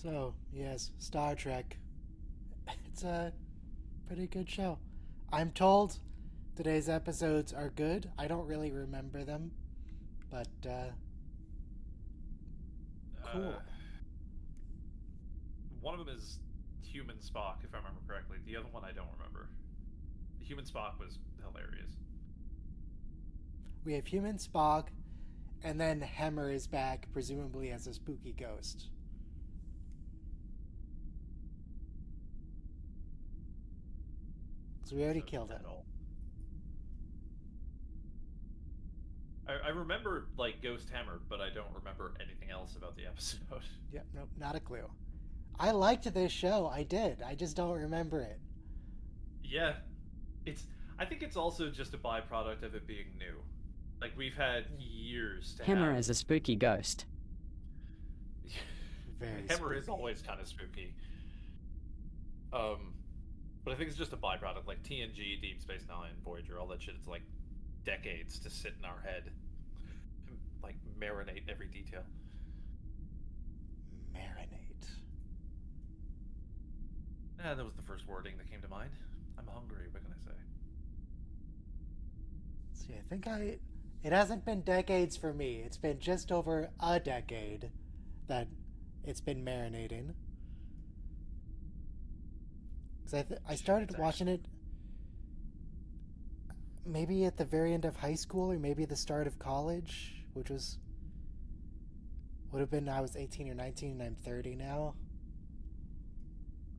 So, yes, Star Trek. It's a pretty good show. I'm told today's episodes are good. I don't really remember them, but Uh, cool. One of them is Human Spock, if I remember correctly. The other one I don't remember. The Human Spock was hilarious. We have human Spock, and then Hemmer is back, presumably as a spooky ghost. So we already So killed at him. all. I remember like Ghost Hammer, but I don't remember anything else about the episode. Yep, nope, not a clue. I liked this show. I did. I just don't remember it. Yeah, it's. I think it's also just a byproduct of it being new. Like we've had Yeah, years to Hammer have. as a spooky ghost. very Hammer is spooky. always kind of spooky. Um, but I think it's just a byproduct. Like TNG, Deep Space Nine, Voyager, all that shit. It's like decades to sit in our head, and, like marinate every detail. Marinate. That was the first wording that came to mind. I'm hungry. What can I say? See, I think I. It hasn't been decades for me. It's been just over a decade that it's been marinating. Because I started It's watching actually it maybe at the very end of high school or maybe the start of college, which would have been I was 18 or 19 and I'm 30 now.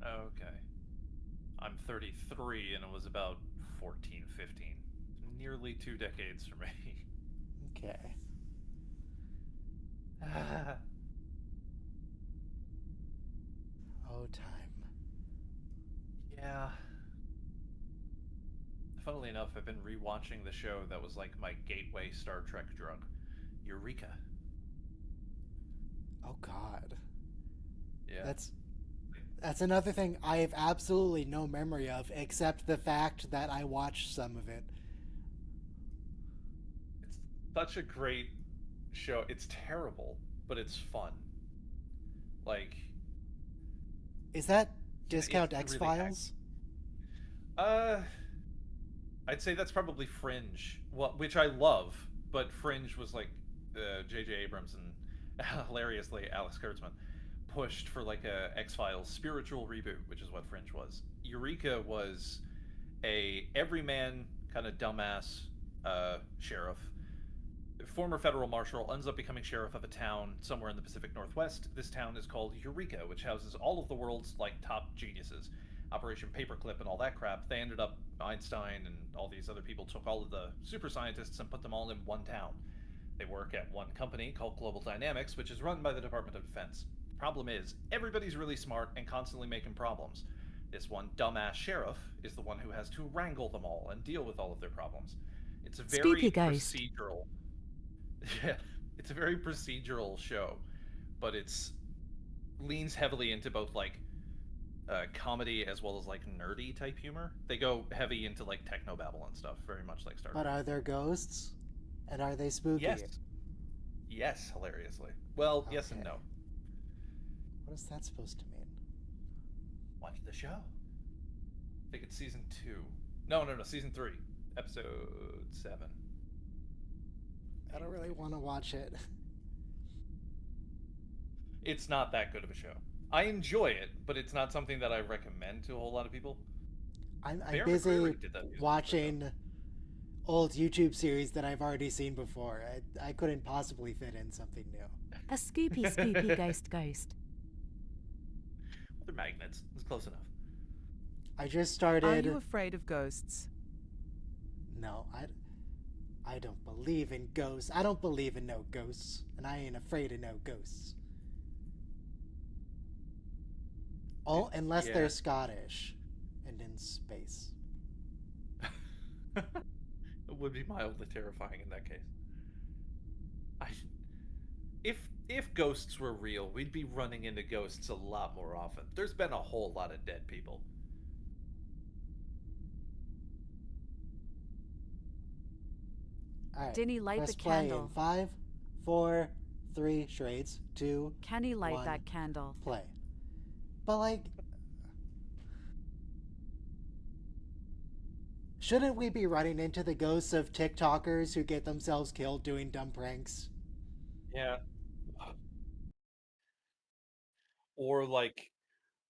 okay. I'm 33, and it was about 14, 15. Nearly 2 decades for me. Okay. Oh, time. Yeah. Funnily enough, I've been rewatching the show that was like my gateway Star Trek drug, Eureka. Oh God. Yeah. That's that's another thing I have absolutely no memory of except the fact that I watched some of it. It's such a great show. It's terrible, but it's fun. Like, Is that it's Discount X really hack. Files? Uh, I'd say that's probably Fringe, which I love, but Fringe was like J.J. Abrams and hilariously Alex Kurtzman pushed for like a X Files spiritual reboot, which is what Fringe was. Eureka was a everyman kind of dumbass sheriff. Former federal marshal ends up becoming sheriff of a town somewhere in the Pacific Northwest. This town is called Eureka, which houses all of the world's like top geniuses. Operation Paperclip and all that crap. They ended up Einstein and all these other people took all of the super scientists and put them all in one town. They work at one company called Global Dynamics, which is run by the Department of Defense. Problem is, everybody's really smart and constantly making problems. This one dumbass sheriff is the one who has to wrangle them all and deal with all of their problems. It's a Spooky very ghost. procedural. Yeah, it's a very procedural show, but it's leans heavily into both like comedy as well as like nerdy type humor. They go heavy into like technobabble and stuff, very much like Star But Trek. are there ghosts? And are they spooky? Yes, yes, hilariously. Well, yes and Okay. no. What is that supposed to mean? Watch the show. I think it's season 2. No, no, no, season 3, episode 7. I don't really want to watch it. It's not that good of a show. I enjoy it, but it's not something that I recommend to a whole lot of people. I'm Bear busy McCreary did that music for it, though. watching old YouTube series that I've already seen before. I couldn't possibly fit in something new. A scoopy, spoopy ghost. They're magnets. It's close enough. I just Are you started. afraid of ghosts? No, I don't believe in ghosts. I don't believe in no ghosts, and I ain't afraid of no ghosts. All unless Yeah. they're Scottish and in space. It would be mildly terrifying in that case. I, if ghosts were real, we'd be running into ghosts a lot more often. There's been a whole lot of dead people. All right. Dinny, light Press the play candle. in 5, 4, 3. Charades. 2. Can he light 1. that candle? Play. But, like, shouldn't we be running into the ghosts of TikTokers who get themselves killed doing dumb pranks? Yeah. Or like,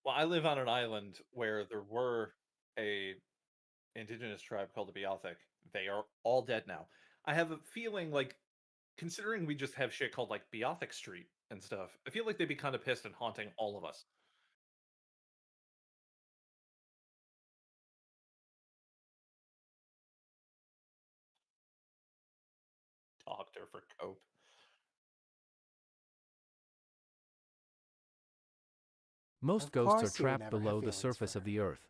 well, I live on an island where there were a indigenous tribe called the Beothic. They are all dead now. I have a feeling like, considering we just have shit called like Beothic Street and stuff, I feel like they'd be kind of pissed and haunting all of us. Doctor for cope. Most Of ghosts are course he would trapped never have below the feelings for surface of her. the earth.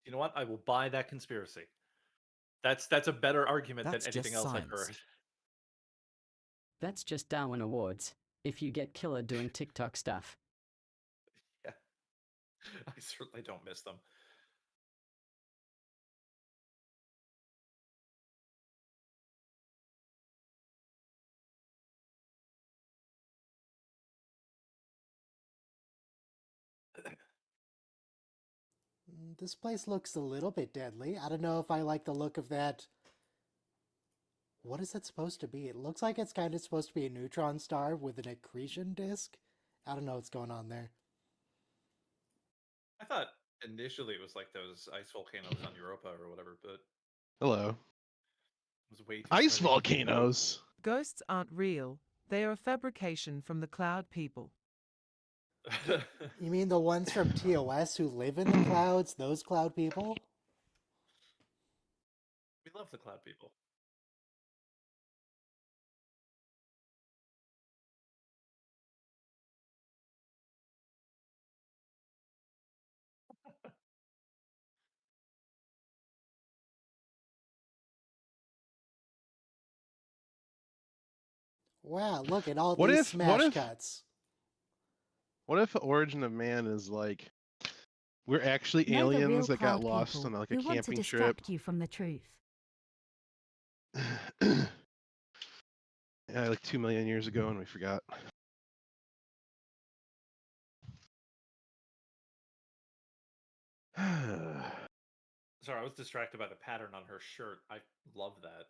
You know what? I will buy that conspiracy. That's a better argument That's than anything just else I've science. heard. That's just Darwin Awards. If you get killer doing TikTok stuff. Yeah. I certainly don't miss them. This place looks a little bit deadly. I don't know if I like the look of that. What is it supposed to be? It looks like it's kind of supposed to be a neutron star with an accretion disk. I don't know what's going on there. I thought initially it was like those ice volcanoes on Europa or whatever, but Hello. it was way too Ice sturdy. volcanoes. Ghosts aren't real. They are a fabrication from the cloud people. You mean the ones from TOS who live in the clouds? Those cloud people? We love the cloud people. Wow, look at all What these if- smash what if- cuts. What if the origin of man is like we're actually Know the real aliens that got cloud lost people on like who a want to camping distract trip? you from the truth. Yeah, like 2 million years ago, and we forgot. Sorry, I was distracted by the pattern on her shirt. I love that.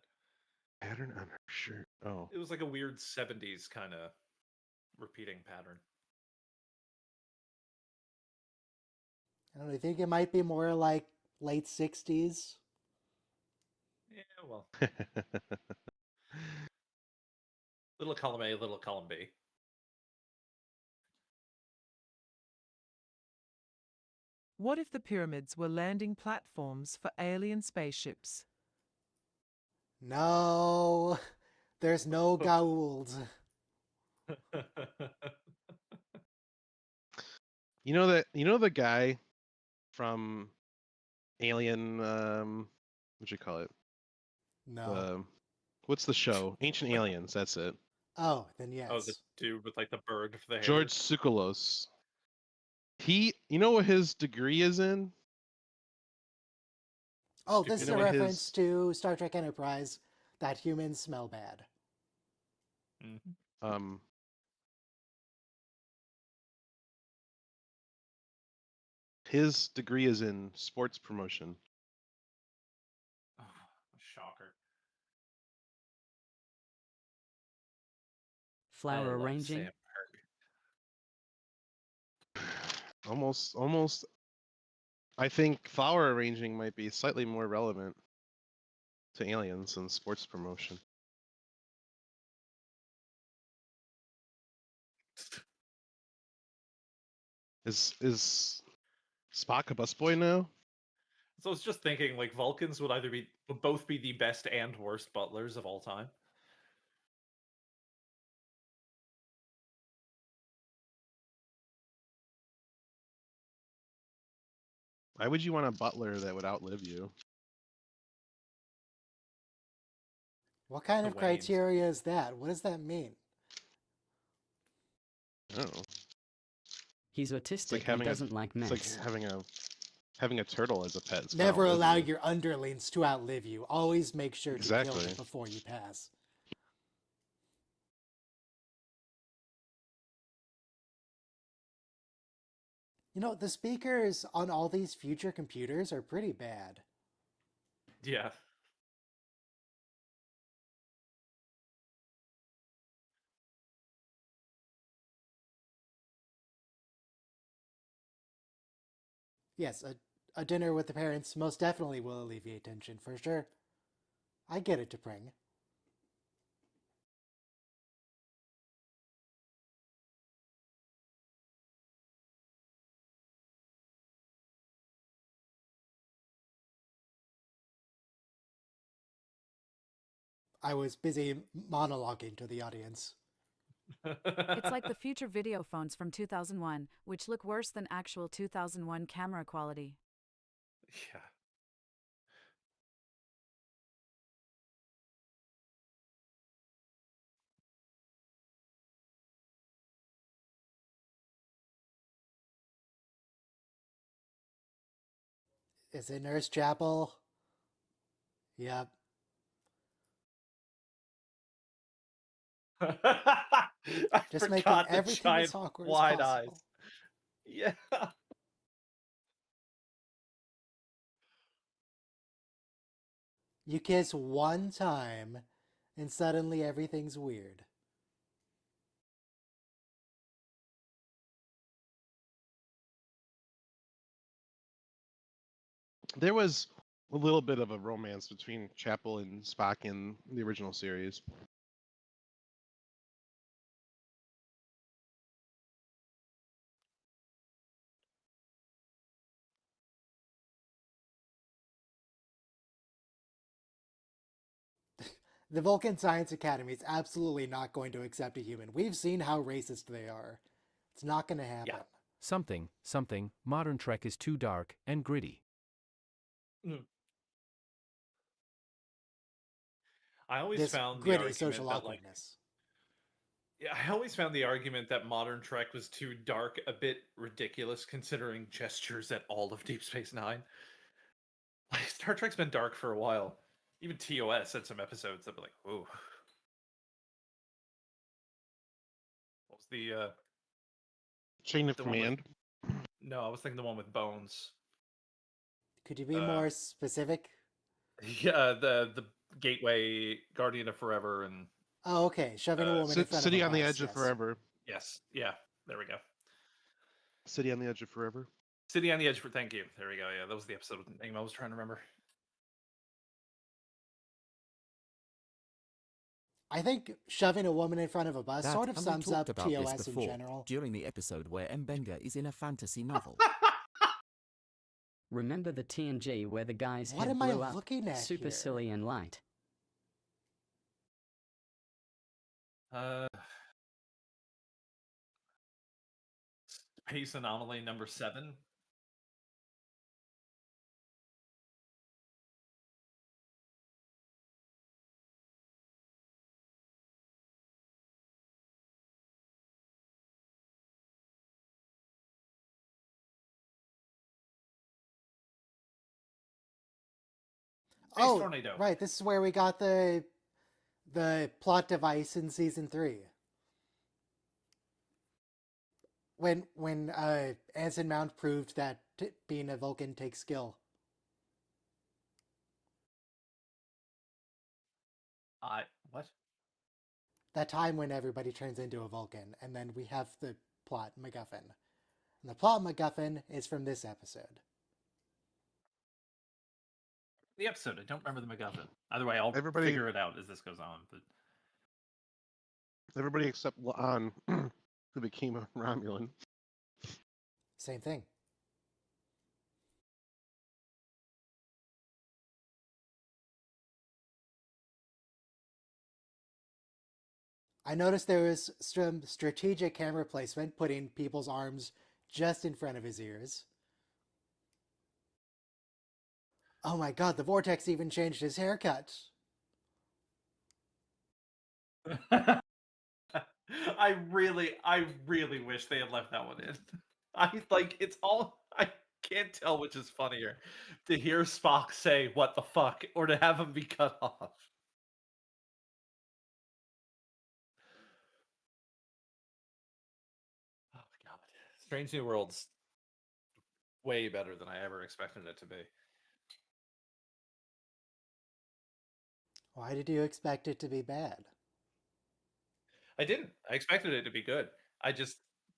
Pattern on her shirt. Oh, It was like a weird 70s kind of repeating pattern. I don't know, I think it might be more like late 60s. Yeah, well, little column A, little column B. What if the pyramids were landing platforms for alien spaceships? No, there's no Goa'uld. you know the guy from Alien. What'd you call it? No. What's the show? Ancient Aliens. That's it. Oh, then yes. Oh, the dude with like the bird for the hair. George Tsoukalos. You know what his degree is in? Oh, this is You a know what reference his- to Star Trek Enterprise that humans smell bad. Mhm. His degree is in sports promotion. Oh, shocker. I Flower love arranging. Sam Kirk. Almost. I think flower arranging might be slightly more relevant to aliens than sports promotion. Is Spock a busboy now? So I was just thinking, like, Vulcans would both be the best and worst butlers of all time. Why would you want a butler that would outlive you? What kind The of Waynes. criteria is that? What does that mean? Oh, He's autistic and doesn't like it's mess. like having a turtle as a pet. It's gonna Never outlive allow you. your underlings to outlive you. Always make sure to kill Exactly. them before you pass. You know, the speakers on all these future computers are pretty bad. Yeah. Yes, a dinner with the parents most definitely will alleviate tension, for sure. I get it, T'Pring. I was busy monologuing to the audience. It's like the future video phones from 2001, which look worse than actual 2001 camera quality. Yeah. Is it Nurse Chapel? Yep. I Just making forgot the everything giant as awkward as wide possible. eyes. Yeah. You kiss one time, and suddenly everything's weird. There was a little bit of a romance between Chapel and Spock in the original series. The Vulcan Science Academy is absolutely not going to accept a human. We've seen how racist they are. It's not going to happen. Yeah. Something, modern Trek is too dark and gritty. I always This found the gritty argument social that, like, awkwardness. yeah, I always found the argument that modern Trek was too dark a bit ridiculous, considering gestures at all of Deep Space Nine. Like, Star Trek's been dark for a while. Even TOS had some episodes that were like, "Whoa." What was the Chain of the one with? Command. No, I was thinking the one with Bones. Could you be more specific? Yeah, the Gateway, Guardian of Forever, and Oh, okay. Shoving a woman in front City of a on the bus, Edge of yes. Forever. yes, yeah, there we go. City on the Edge of Forever. City on the Edge for thank you. There we go. Yeah, that was the episode name I was trying to remember. I think shoving a woman in front of a bus That, sort of and we sums up talked about this TOS in before, general. during the episode where Mbenga is in a fantasy novel. Remember the TNG where the guy's What head am I blew up? looking at Super here? silly and light. Space Anomaly number 7. Space Oh, Tornado. right. This is where we got the plot device in season 3. When Anson Mount proved that being a Vulcan takes skill. What? That time when everybody turns into a Vulcan, and then we have the plot MacGuffin. And the plot MacGuffin is from this episode. The episode. I don't remember the MacGuffin. Either way, I'll Everybody- figure it out as this goes on. But Everybody except La'an, who became a Romulan. Same thing. I noticed there was some strategic camera placement, putting people's arms just in front of his ears. Oh my god, the Vortex even changed his haircut. I really wish they had left that one in. It's all I can't tell which is funnier, to hear Spock say "what the fuck" or to have him be cut off. Oh my god, Strange New Worlds way better than I ever expected it to be. Why did you expect it to be bad? I didn't. I expected it to be good.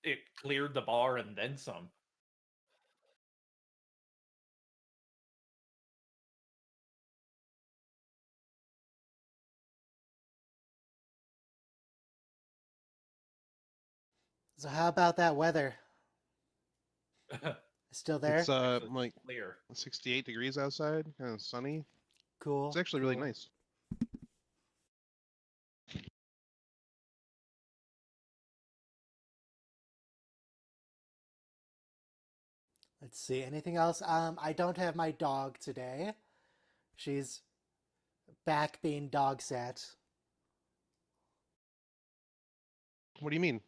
It cleared the bar and then some. So how about that weather? Still there? It's Actually, like clear. 68 degrees outside, kind of sunny. Cool. It's actually really cool. nice. Let's see. Anything else? I don't have my dog today. She's back being dog sat. What do you mean?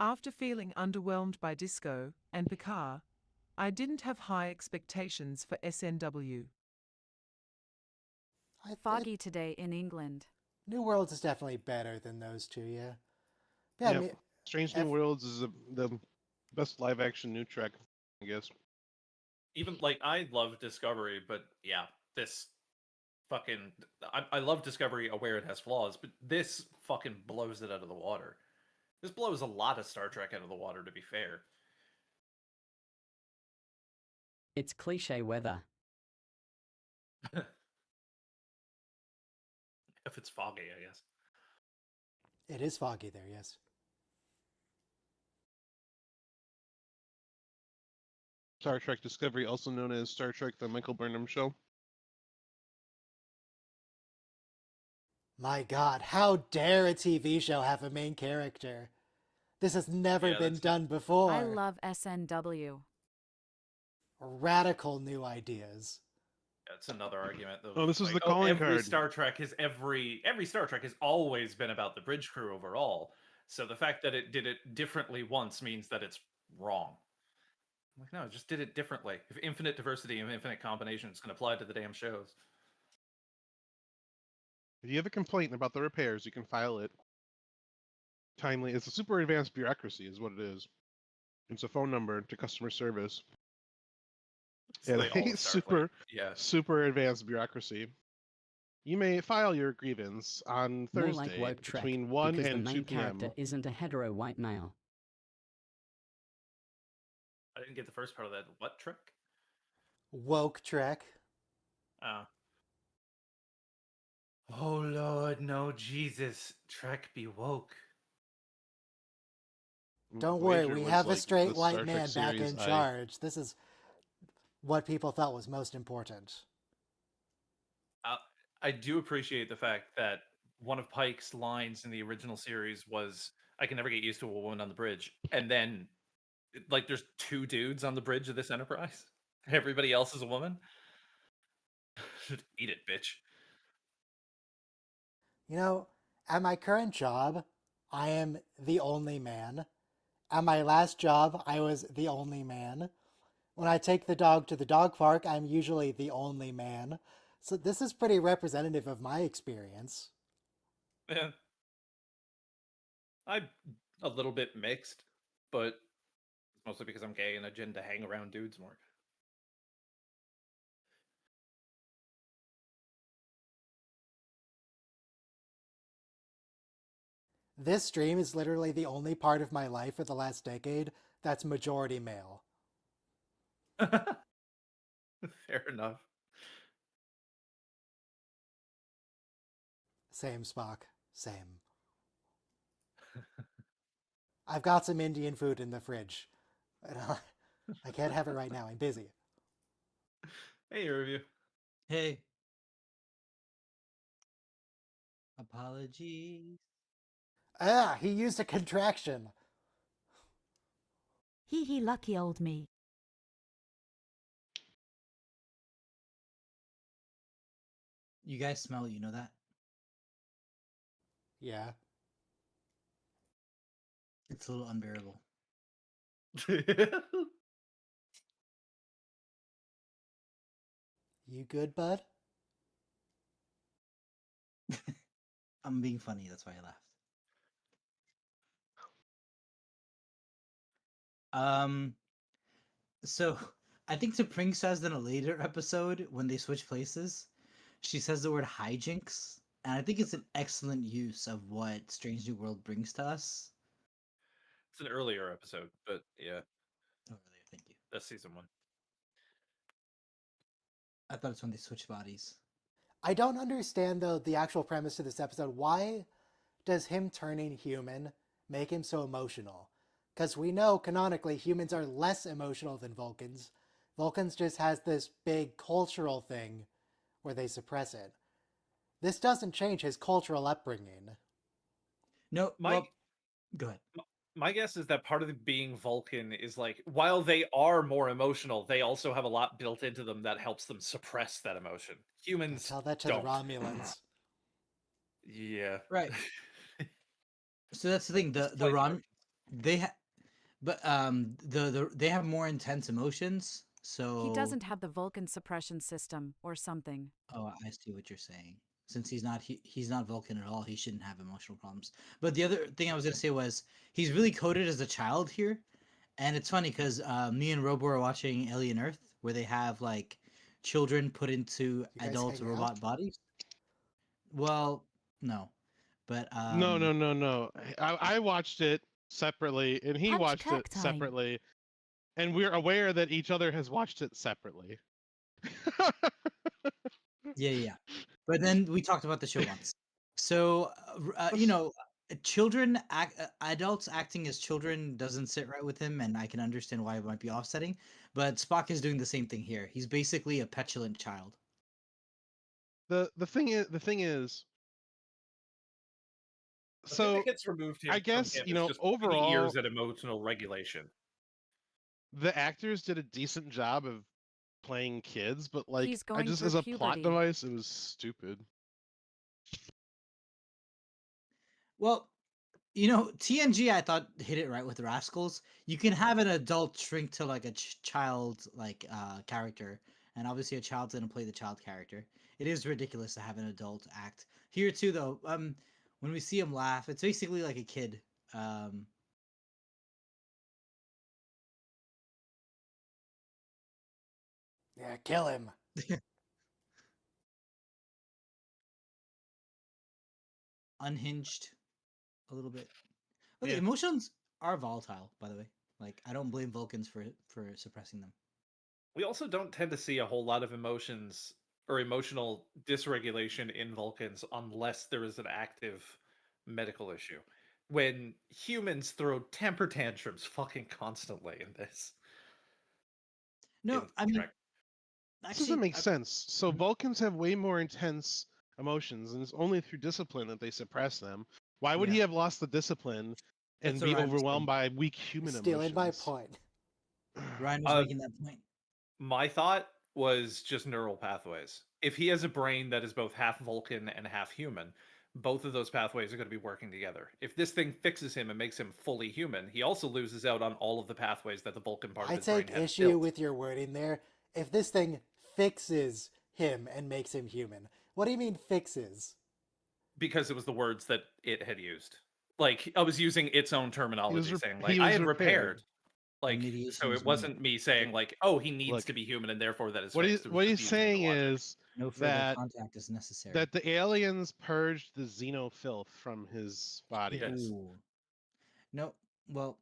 After feeling underwhelmed by Disco and Picard, I didn't have high expectations for SNW. Foggy today in England. New Worlds is definitely better than those two, yeah. Yeah, Yep. I mean, Strange New Worlds is the best live action new Trek, I guess. Even like I love Discovery, but yeah, this fucking I love Discovery aware it has flaws, but this fucking blows it out of the water. This blows a lot of Star Trek out of the water, to be fair. It's cliche weather. If it's foggy, I guess. it is foggy there, yes. Star Trek Discovery, also known as Star Trek: The Michael Burnham Show. My God, how dare a TV show have a main character? This has never Yeah, been that's done before. I love SNW. Radical new ideas. That's another argument. Though, Oh, this is like, the calling every card. Star Trek has every Star Trek has always been about the bridge crew overall. So the fact that it did it differently once means that it's wrong. I'm like, no, it just did it differently. If infinite diversity and infinite combinations can apply to the damn shows. If you have a complaint about the repairs, you can file it timely. It's a super advanced bureaucracy, is what it is. It's a phone number to customer service. It's Yeah, like all of Starfleet. Yeah. super advanced bureaucracy. You may file your grievance on More Thursday like woke Trek, between 1 because the and 2 main p.m. character isn't a hetero white male. I didn't get the first part of that. What trick? Woke Trek. Oh Lord, no Jesus. Trek be woke. Don't worry, Voyager we was have a like straight the white Star Trek man back series in I- charge. This is what people felt was most important. I do appreciate the fact that one of Pike's lines in the original series was, "I can never get used to a woman on the bridge," and then, like, there's two dudes on the bridge of this Enterprise. Everybody else is a woman. Eat it, bitch. You know, at my current job, I am the only man. At my last job, I was the only man. When I take the dog to the dog park, I'm usually the only man. So this is pretty representative of my experience. Yeah. I'm a little bit mixed, but it's mostly because I'm gay and I tend to hang around dudes more. This stream is literally the only part of my life for the last decade that's majority male. Fair enough. Same, Spock. Same. I've got some Indian food in the fridge. I can't have it right now. I'm busy. Hey, review. Hey. Apologies. Ah, he used a contraction. Hee, lucky old me. You guys smell, you know that? Yeah. It's a little unbearable. You good, bud? I'm being funny, that's why I laughed. So I think T'Pring says in a later episode when they switch places, she says the word hijinks, and I think it's an excellent use of what Strange New World brings to us. It's an earlier episode, but yeah, Oh, really? Thank you. that's season 1. I thought it's when they switch bodies. I don't understand, though, the actual premise of this episode. Why does him turning human make him so emotional? Because we know, canonically, humans are less emotional than Vulcans. Vulcans just has this big cultural thing where they suppress it. This doesn't change his cultural upbringing. No, My well, go ahead. my guess is that part of the being Vulcan is like, while they are more emotional, they also have a lot built into them that helps them suppress that emotion. Humans Tell that to don't. the Romulans. Yeah. Right. So that's the thing. The Disappointing Rom, emotions. they have, but they have more intense emotions. So He doesn't have the Vulcan suppression system or something. Oh, I see what you're saying. Since he's not Vulcan at all, he shouldn't have emotional problems. But the other thing I was gonna say was he's really coded as a child here, and it's funny because me and Robo are watching Alien Earth, where they have like children put into You guys adult hang robot out? bodies. Well, no, but No, no, no, no. I watched it separately, and he Punch watched it crack time. separately, and we're aware that each other has watched it separately. yeah. But then we talked about the show once. So adults acting as children doesn't sit right with him, and I can understand why it might be offsetting. But Spock is doing the same thing here. He's basically a petulant child. The thing is, The thing so that gets removed I from guess him you is know just pointy overall ears at emotional regulation. the actors did a decent job of playing kids, but like He's I going just through as a plot puberty. device, it was stupid. Well, TNG I thought hit it right with Rascals. You can have an adult shrink to like a child like character, and obviously a child's gonna play the child character. It is ridiculous to have an adult act here too, though. When we see him laugh, it's basically like a kid. Um, Yeah, kill him. unhinged a little bit. But Yeah. the emotions are volatile, by the way. Like I don't blame Vulcans for suppressing them. We also don't tend to see a whole lot of emotions or emotional dysregulation in Vulcans unless there is an active medical issue. When humans throw temper tantrums fucking constantly in this. No, in I mean, Trek. This doesn't actually, make sense. So Mhm. Vulcans have way more intense emotions, and it's only through discipline that they suppress them. Why would he Yeah. have lost the discipline and That's what be Ryan was overwhelmed saying. by weak human Stealing my emotions? point. Ryan was making that point. My thought was just neural pathways. If he has a brain that is both half Vulcan and half human, both of those pathways are going to be working together. If this thing fixes him and makes him fully human, he also loses out on all of the pathways that the Vulcan part of I his brain take had issue built. with your wording there. If this thing fixes him and makes him human, what do you mean fixes? Because it was the words that it had used. Like, I was using its own terminology, saying, like, he I was had repaired. repaired. Like, Remediation so is it wasn't me saying, like, oh, he needs Look, to be human and therefore that is What fixed. It was what just he's using the saying logic. is No further that contact is necessary. that the aliens purged the xenofilth from his body. Yes. Ooh. No, well.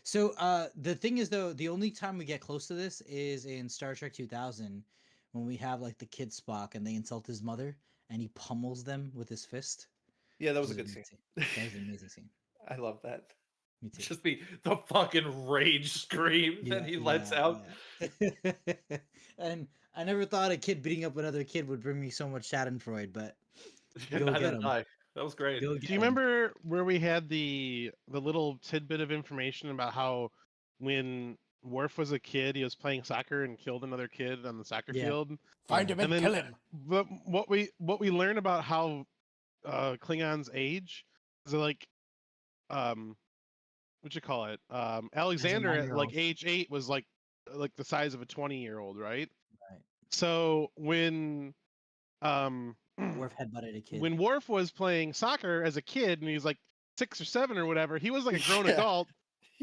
So the thing is though, the only time we get close to this is in Star Trek 2000 when we have like the kid Spock and they insult his mother and he pummels them with his fist. Yeah, that was a Which good is scene. amazing. That was an amazing scene. I love that. Me too. Just the fucking rage scream that he lets out. Yeah. And I never thought a kid beating up another kid would bring me so much Schadenfreude, but go Neither get did him. I. That was great. Go Do get you 'em. remember where we had the little tidbit of information about how when Worf was a kid, he was playing soccer and killed another kid on the soccer Yeah. field? Find him and And then kill him. but what we learn about how Klingons age is like what you call it? Alexander at like 9-year-old. age 8 was like the size of a 20-year-old, right? Right. So when Worf headbutted a kid. when Worf was playing soccer as a kid and he's like 6 or 7 or whatever, he was like a grown Yeah. adult.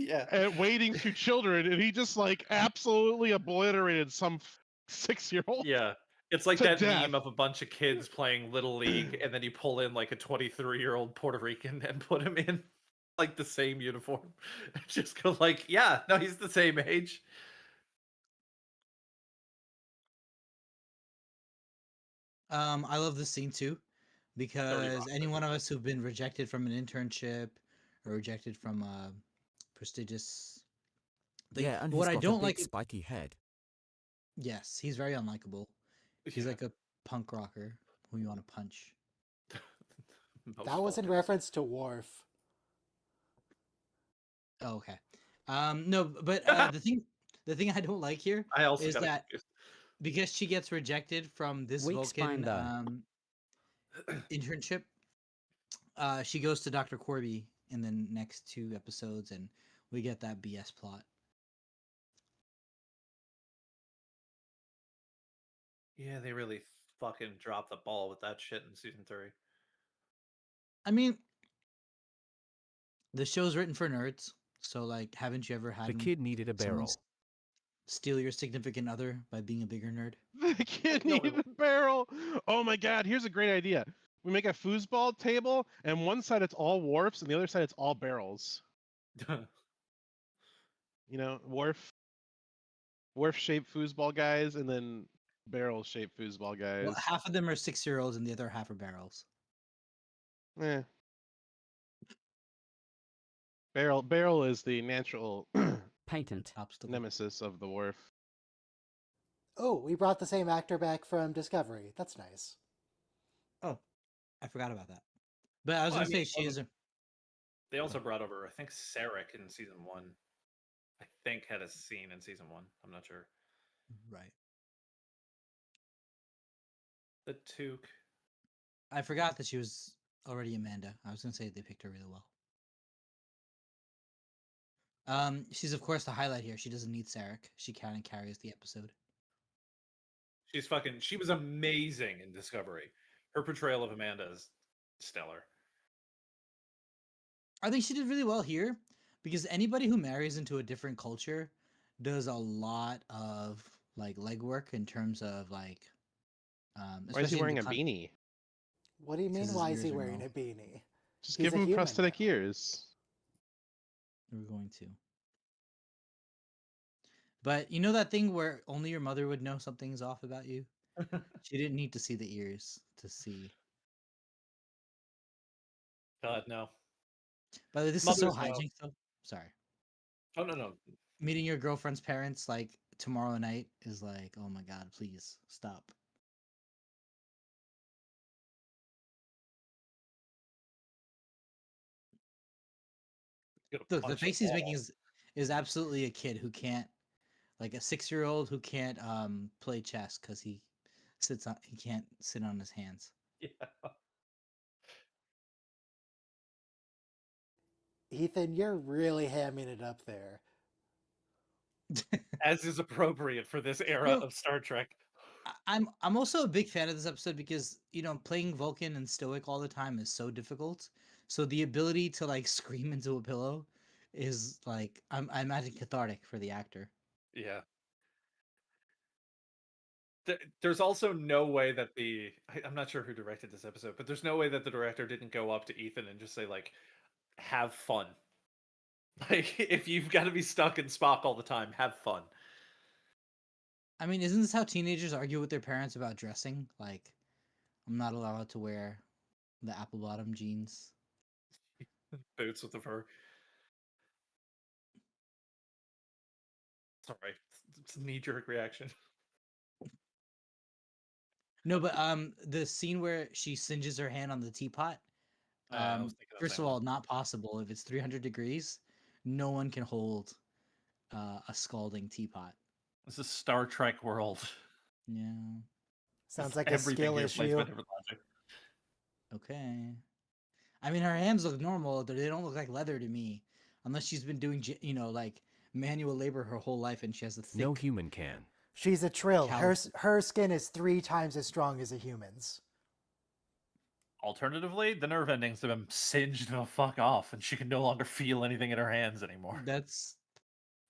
Yeah. and waiting to children, and he just like absolutely obliterated some 6-year-old Yeah. It's like to that death. meme of a bunch of kids playing Little League, and then you pull in like a 23-year-old Puerto Rican and put him in like the same uniform. Just go like, yeah, no, he's the same age. I love this scene too, because any one of us who've been rejected from an internship or rejected from a prestigious thing. Yeah, and But what he's I got a don't big like, spiky head. yes, he's very unlikable. He's Yeah. like a punk rocker who you want to punch. Most That was in Vulcans. reference to Worf. Oh, okay. No, but the thing I don't like here I also is got that confused. because she gets rejected from this Weak spine, Vulcan though. internship, she goes to Dr. Corby in the next 2 episodes, and we get that BS plot. Yeah, they really fucking dropped the ball with that shit in season 3. I mean, the show's written for nerds, so like, haven't you ever had The kid needed a someone barrel. steal your significant other by being a bigger nerd? The kid No, needed a barrel. Oh my god, here's a great idea. We make a foosball table, and one side it's all wharfs, and the other side it's all barrels. You know, wharf-shaped foosball guys, and then barrel-shaped foosball guys. Well, half of them are 6-year-olds, and the other half are barrels. Eh. Barrel is the natural Patent. Obstacle. nemesis of the wharf. Oh, we brought the same actor back from Discovery. That's nice. Oh, I forgot about that. But I was Well, I gonna say mean, she is a They also brought over, I think, Sarek in season 1. I think had a scene in season 1. I'm not sure. right. The Took. I forgot that she was already Amanda. I was gonna say they picked her really well. She's of course the highlight here. She doesn't need Sarek. She kind of carries the episode. She was amazing in Discovery. Her portrayal of Amanda is stellar. I think she did really well here because anybody who marries into a different culture does a lot of like legwork in terms of like. Why is he especially in wearing the a beanie? What do you mean, Because his why is he ears are wearing no- a beanie? Just He's give a him human prosthetic now. ears. We're going to. But you know that thing where only your mother would know something's off about you? She didn't need to see the ears to see. God, no. By the way, this is so Mothers know. hijinks though. Sorry. Oh, no. Meeting your girlfriend's parents like tomorrow night is like, oh my god, please stop. Gonna Look, the punch face the he's making wall. is absolutely a kid who can't, like a 6-year-old who can't play chess because he can't sit on his hands. Yeah. Ethan, you're really hamming it up there. As is appropriate for this era No. of Star Trek. I'm also a big fan of this episode because playing Vulcan and Stoic all the time is so difficult. So the ability to like scream into a pillow is like I imagine cathartic for the actor. Yeah. There's also no way that I'm not sure who directed this episode, but there's no way that the director didn't go up to Ethan and just say, like, have fun. Like, if you've got to be stuck in Spock all the time, have fun. I mean, isn't this how teenagers argue with their parents about dressing? Like, I'm not allowed to wear the apple bottom jeans. Boots with the fur. Sorry. It's a knee-jerk reaction. No, but the scene where she singes her hand on the teapot. I was thinking of First that of one. all, not possible. If it's 300 degrees, no one can hold a scalding teapot. This is Star Trek world. Yeah. Sounds like a Everything skill here plays issue. by different logic. Okay. I mean, her hands look normal. They don't look like leather to me, unless she's been doing, like manual labor her whole life, and she has a thick. No human can. She's a Trill. Cal- Her skin is 3 times as strong as a human's. Alternatively, the nerve endings have been singed the fuck off, and she can no longer feel anything in her hands anymore. That's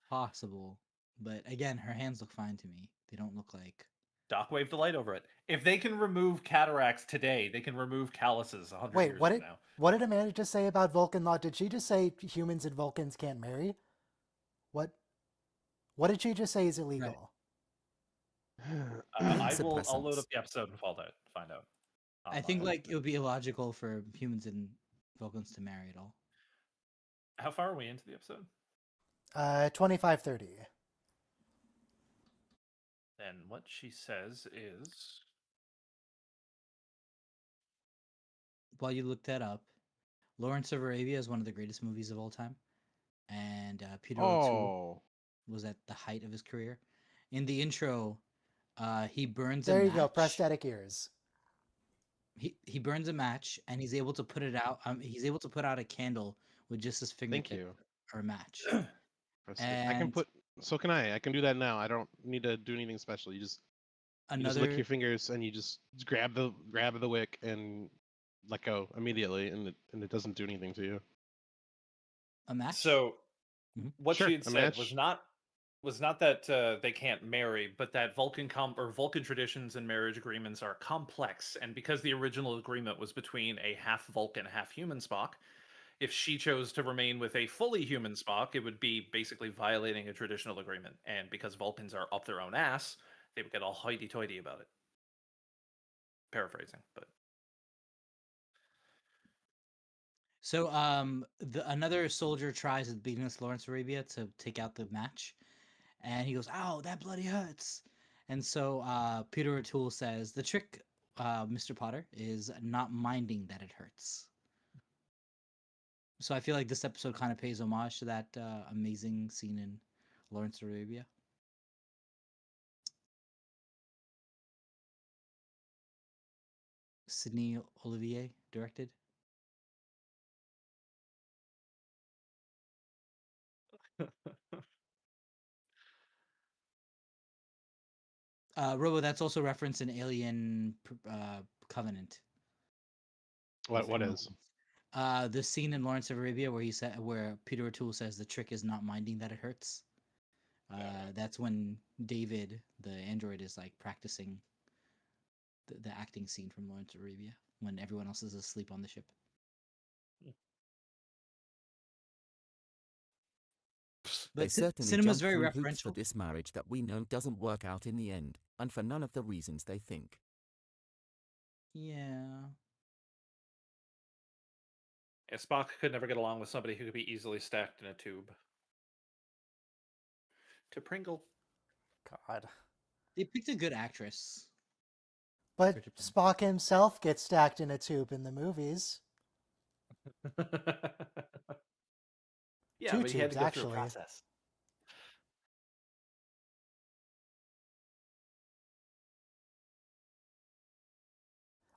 possible, but again, her hands look fine to me. They don't look like. Doc waved a light over it. If they can remove cataracts today, they can remove calluses 100 Wait, years what from did now. what did Amanda just say about Vulcan law? Did she just say humans and Vulcans can't marry? What did she just say is illegal? I'll load up Suppressants. the episode and find out. I think online. like it would be illogical for humans and Vulcans to marry at all. How far are we into the episode? 2530. And what she says is, While you look that up, Lawrence of Arabia is one of the greatest movies of all time, and Peter O'Toole Oh, was at the height of his career. In the intro, he burns There a you go, match. prosthetic ears. He burns a match and he's able to put it out. He's able to put out a candle with just his thank fingertip you. or a match. I can And put. So can I? I can do that now. I don't need to do anything special. You just lick another your fingers and you just grab the wick and let go immediately, and it doesn't do anything to you. a match. so Mhm. what Sure, she had a said was match. not that they can't marry, but that Vulcan traditions and marriage agreements are complex, and because the original agreement was between a half Vulcan, half human Spock, if she chose to remain with a fully human Spock, it would be basically violating a traditional agreement. And because Vulcans are up their own ass, they would get all hoity-toity about it. Paraphrasing, but So another soldier tries at the beginning of Lawrence of Arabia to take out the match, and he goes, "Ow, that bloody hurts." And so Peter O'Toole says the trick, Mr. Potter, is not minding that it hurts. So I feel like this episode kind of pays homage to that amazing scene in Lawrence of Arabia. Sidney Olivier directed. Robo, that's also referenced in Alien Covenant. What is? The scene in Lawrence of Arabia where Peter O'Toole says the trick is not minding that it hurts. That's when David, the android, is like practicing the acting scene from Lawrence of Arabia when everyone else is asleep on the ship. They But certainly cinema's jump very through hoops for referential. this marriage that we know doesn't work out in the end, and for none of the reasons they think. Yeah. Spock could never get along with somebody who could be easily stacked in a tube. To Pringle. God. They picked a good actress. But for Japan. Spock himself gets stacked in a tube in the movies. Yeah, Two but he had to tubes, go through a actually. process.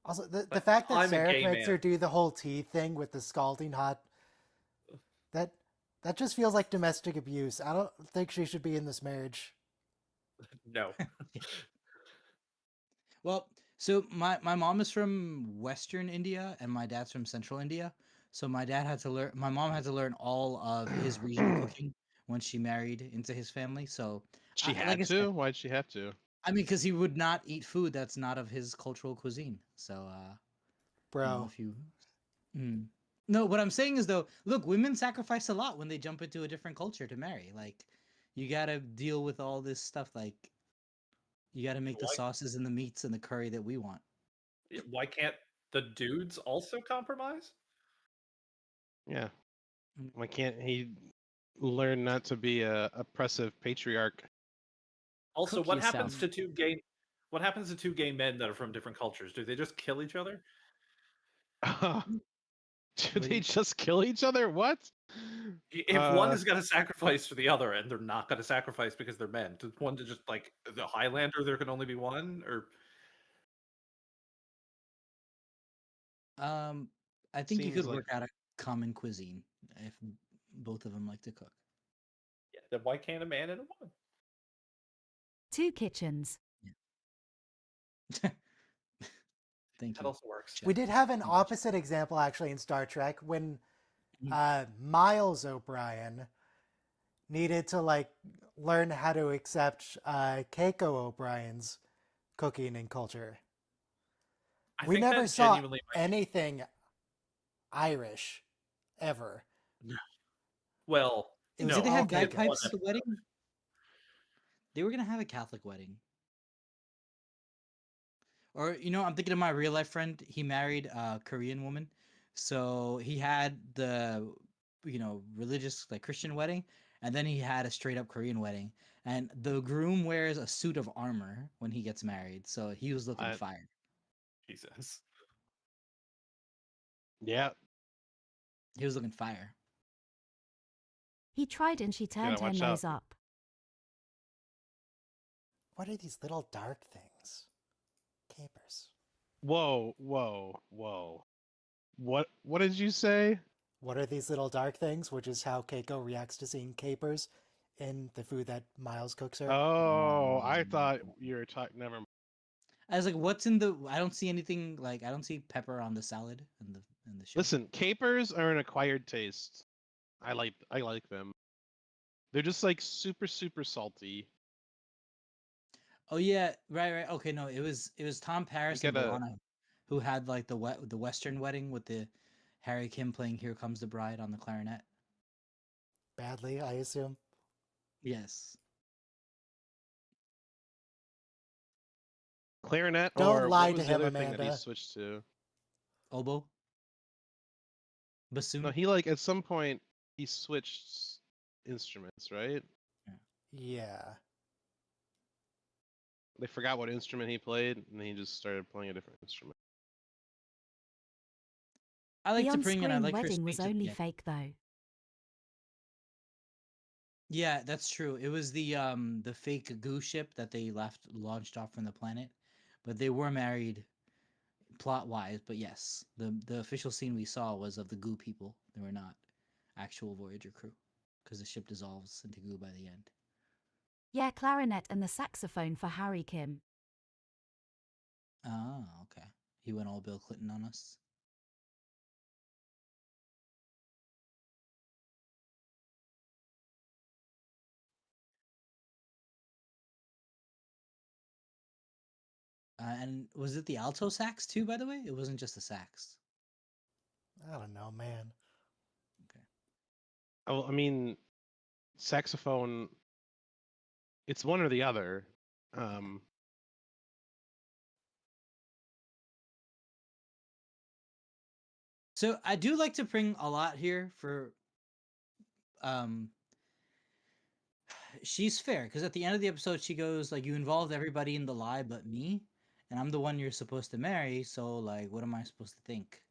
Also, the But fact that I'm a Sarah gay makes man. her do the whole tea thing with the scalding hot, that just feels like domestic abuse. I don't think she should be in this marriage. No. Well, so my mom is from Western India and my dad's from Central India. So my mom had to learn all of his regional cooking when she married into his family. So She like had I said, to. Why'd she have to? I mean, because he would not eat food that's not of his cultural cuisine. So Bro. if you, Mm. No, what I'm saying is though, look, women sacrifice a lot when they jump into a different culture to marry. Like, you gotta deal with all this stuff. Like, you gotta make the Why- sauces and the meats and the curry that we want. Why can't the dudes also compromise? Yeah. Mm. Why can't he learn not to be a oppressive patriarch? Also, Cook what happens yourself. to two gay men that are from different cultures? Do they just kill each other? Do What do they you- just kill each other? What? If one has got to sacrifice for the other, and they're not going to sacrifice because they're men, does one to just like the Highlander? There can only be one, or I think you Seems could like work out a common cuisine if both of them like to cook. yeah, then why can't a man and a woman? Two kitchens. Thank That you. also works. We did have an Thank you, Jeff. opposite example actually in Star Trek when Mhm. Miles O'Brien needed to like learn how to accept Keiko O'Brien's cooking and culture. I We think never that saw genuinely anything Irish ever. well, It was Did they all have in one bagpipes at the episode. wedding? They were gonna have a Catholic wedding. Or I'm thinking of my real life friend. He married a Korean woman, so he had the religious like Christian wedding, and then he had a straight up Korean wedding. And the groom wears a suit of armor when he gets married, so he was looking I, fire. Jesus. yeah, He was looking fire. He tried and she turned her watch nose out. up. What are these little dark things? Capers. Whoa, whoa, whoa. What did you say? What are these little dark things? Which is how Keiko reacts to seeing capers in the food that Miles cooks her. Oh, I thought you were talking. Never mind. I was like, "What's in the?" I don't see anything. Like, I don't see pepper on the salad in the show. Listen, capers are an acquired taste. I like them. They're just like super super salty. Oh yeah, right. Okay, no, it was Tom Paris and get a- Valana who had like the Western wedding with the Harry Kim playing "Here Comes the Bride" on the clarinet. Badly, I assume. Yes. Clarinet Don't or lie what was to the him, other thing that he Amanda. switched to? Oboe. Bassoon. No, he like at some point he switched instruments, right? Yeah. They forgot what instrument he played, and he just started playing a different instrument. I like The to bring in. I on-screen like her wedding was speech at only the end. fake though. Yeah, that's true. It was the fake goo ship that they launched off from the planet, but they were married plot wise. But yes, the official scene we saw was of the goo people. They were not actual Voyager crew, because the ship dissolves into goo by the end. Yeah, clarinet and the saxophone for Harry Kim. Oh, okay. He went all Bill Clinton on us. And was it the alto sax too, by the way? It wasn't just the sax. I don't know, man. Okay. Oh, I mean, saxophone. It's one or the other. So I do like to bring a lot here for um she's fair, because at the end of the episode she goes like, you involved everybody in the lie but me, and I'm the one you're supposed to marry, so like what am I supposed to think?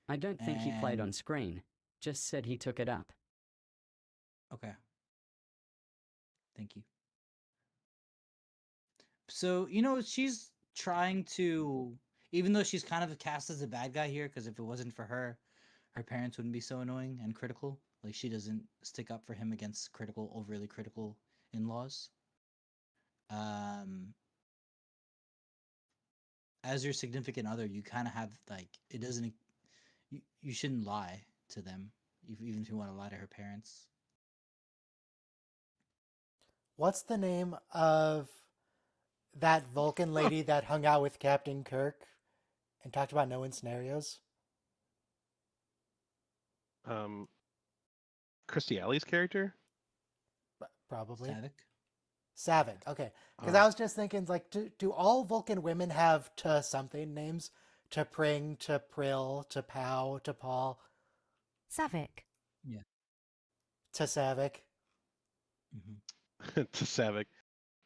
I don't think he played on And screen, just said he took it up. okay. Thank you. So, she's trying to, even though she's kind of cast as a bad guy here, because if it wasn't for her, her parents wouldn't be so annoying and critical. Like, she doesn't stick up for him against overly critical in-laws. As your significant other, you kind of have, like, it doesn't, you shouldn't lie to them, even if you want to lie to her parents. What's the name of that Vulcan lady that hung out with Captain Kirk and talked about no-win scenarios? Christy Alley's character? Probably. Savick? Savick, okay. Because I was just thinking, like, do all Vulcan women have to something names? To Pring, to Prill, to Pow, to Paul, Savick. Yeah. to Savick? Mm-hmm. To Savick.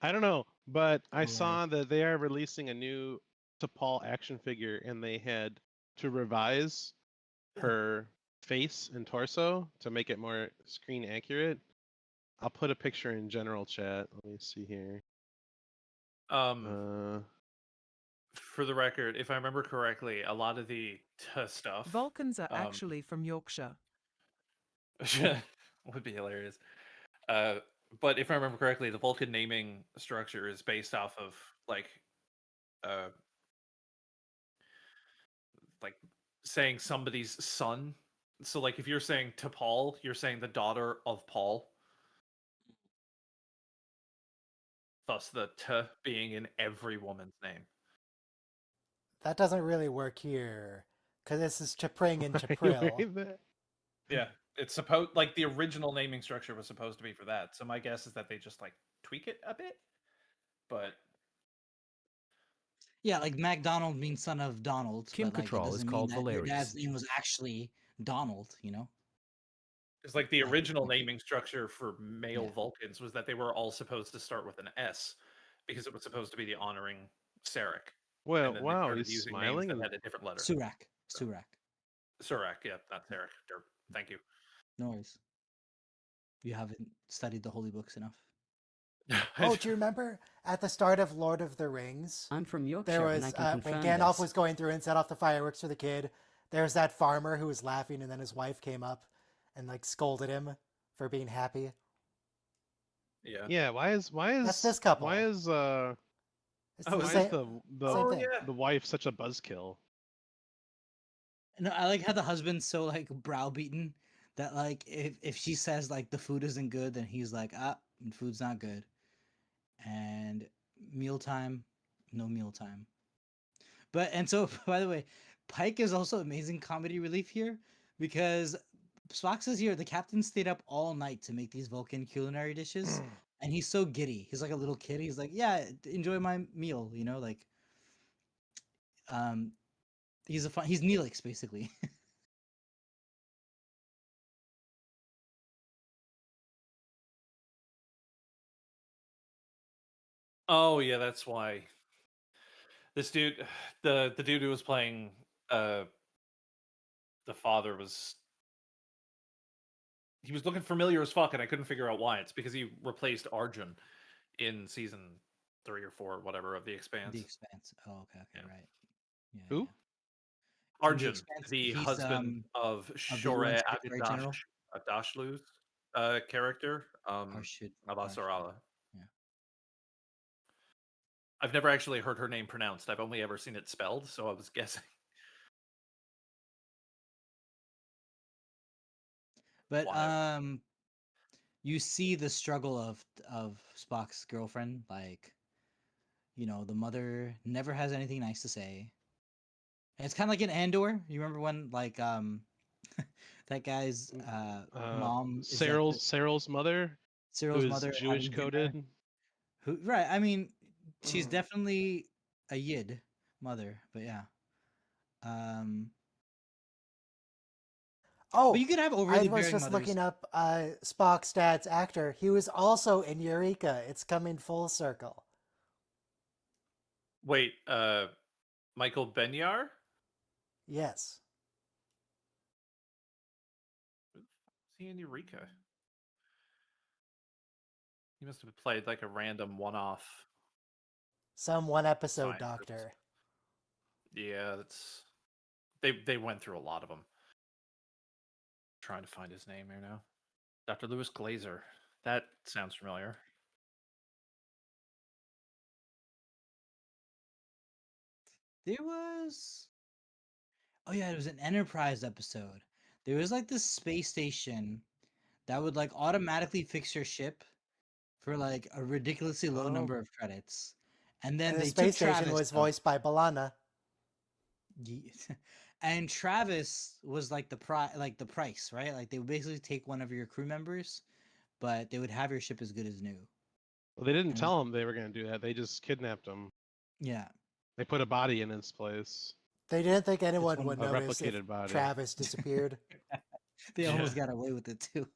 I don't know, but I Right. saw that they are releasing a new T'Pol action figure, and they had to revise her face and torso to make it more screen accurate. I'll put a picture in general chat. Let me see here. For the record, if I remember correctly, a lot of the stuff Vulcans are actually from Yorkshire. would be hilarious. But if I remember correctly, the Vulcan naming structure is based off of like like saying somebody's son. So like if you're saying T'Pol, you're saying the daughter of Paul. Thus the T being in every woman's name. That doesn't really work here, because this is Chapring and Why are you Chapril. wearing that? Yeah, it's supposed like the original naming structure was supposed to be for that. So my guess is that they just like tweak it a bit. But Yeah, like MacDonald means son of Donald, Kim but like it Cattrall is doesn't mean called that your dad's Valerius. name was actually Donald, you know? it's like the Like, original naming structure for male Yeah. Vulcans was that they were all supposed to start with an S because it was supposed to be the honoring Sarek. Well, And then they wow, started he's using names smiling that and had a different letter. Surak. Surak. Surak, yeah, not Sarek. Thank you. No worries. You haven't studied the holy books enough. Oh, do you remember at the start of Lord of the Rings? I'm from Yorkshire There and I was can when confirm Gandalf this. was going through and set off the fireworks for the kid. There's that farmer who was laughing, and then his wife came up and like scolded him for being happy. Yeah. yeah. That's this couple. Why is It's Oh, the why same, is the same thing. yeah. the wife such a buzzkill? No, I like how the husband's so like browbeaten that like if she says like the food isn't good, then he's like, food's not good. And mealtime, no mealtime. But and so by the way, Pike is also amazing comedy relief here because Spock says here the captain stayed up all night to make these Vulcan culinary dishes, and he's so giddy. He's like a little kid. He's like, yeah, enjoy my meal, you know, like he's Neelix basically. Oh yeah, that's why. This dude, the dude who was playing the father was he was looking familiar as fuck, and I couldn't figure out why. It's because he replaced Arjun in season 3 or 4, whatever, of The Expanse. The Expanse. Oh, okay, Yeah. right. Yeah. Who? yeah. In The Arjun, Expanse, the he's husband of of the UN Shore Secretary General. Adashlu's character, Harshid. Avasarala. Yeah. I've never actually heard her name pronounced. I've only ever seen it spelled, so I was guessing. But Wild. you see the struggle of Spock's girlfriend, like, you know, the mother never has anything nice to say. And it's kind of like in Andor. You remember when like that guy's mom is like Cyril's mother, Cyril's who is mother Jewish having dinner. coded. Who right? I mean, she's definitely a Yid mother, but yeah. Oh, But you could have I overly was bearing just mothers. looking up Spock's dad's actor. He was also in Eureka. It's coming full circle. Wait, Michael Benyar? Yes. Is he in Eureka? He must have played like a random one-off. Some one episode Scientist. doctor. Yeah, that's they went through a lot of them. Trying to find his name here now. Dr. Louis Glazer. That sounds familiar. There was Oh yeah, it was an Enterprise episode. There was like this space station that would like automatically fix your ship for like a ridiculously low Oh. number of credits. And then And the they space took station Travis was out. voiced by Balana. And Travis was like the price, right? Like they would basically take one of your crew members, but they would have your ship as good as new. Well, they didn't And tell him they were going to do that. They just kidnapped him. Yeah. They put a body in his place. They didn't think anyone one would of- a notice if replicated body. Travis disappeared. They Yeah. almost got away with it too.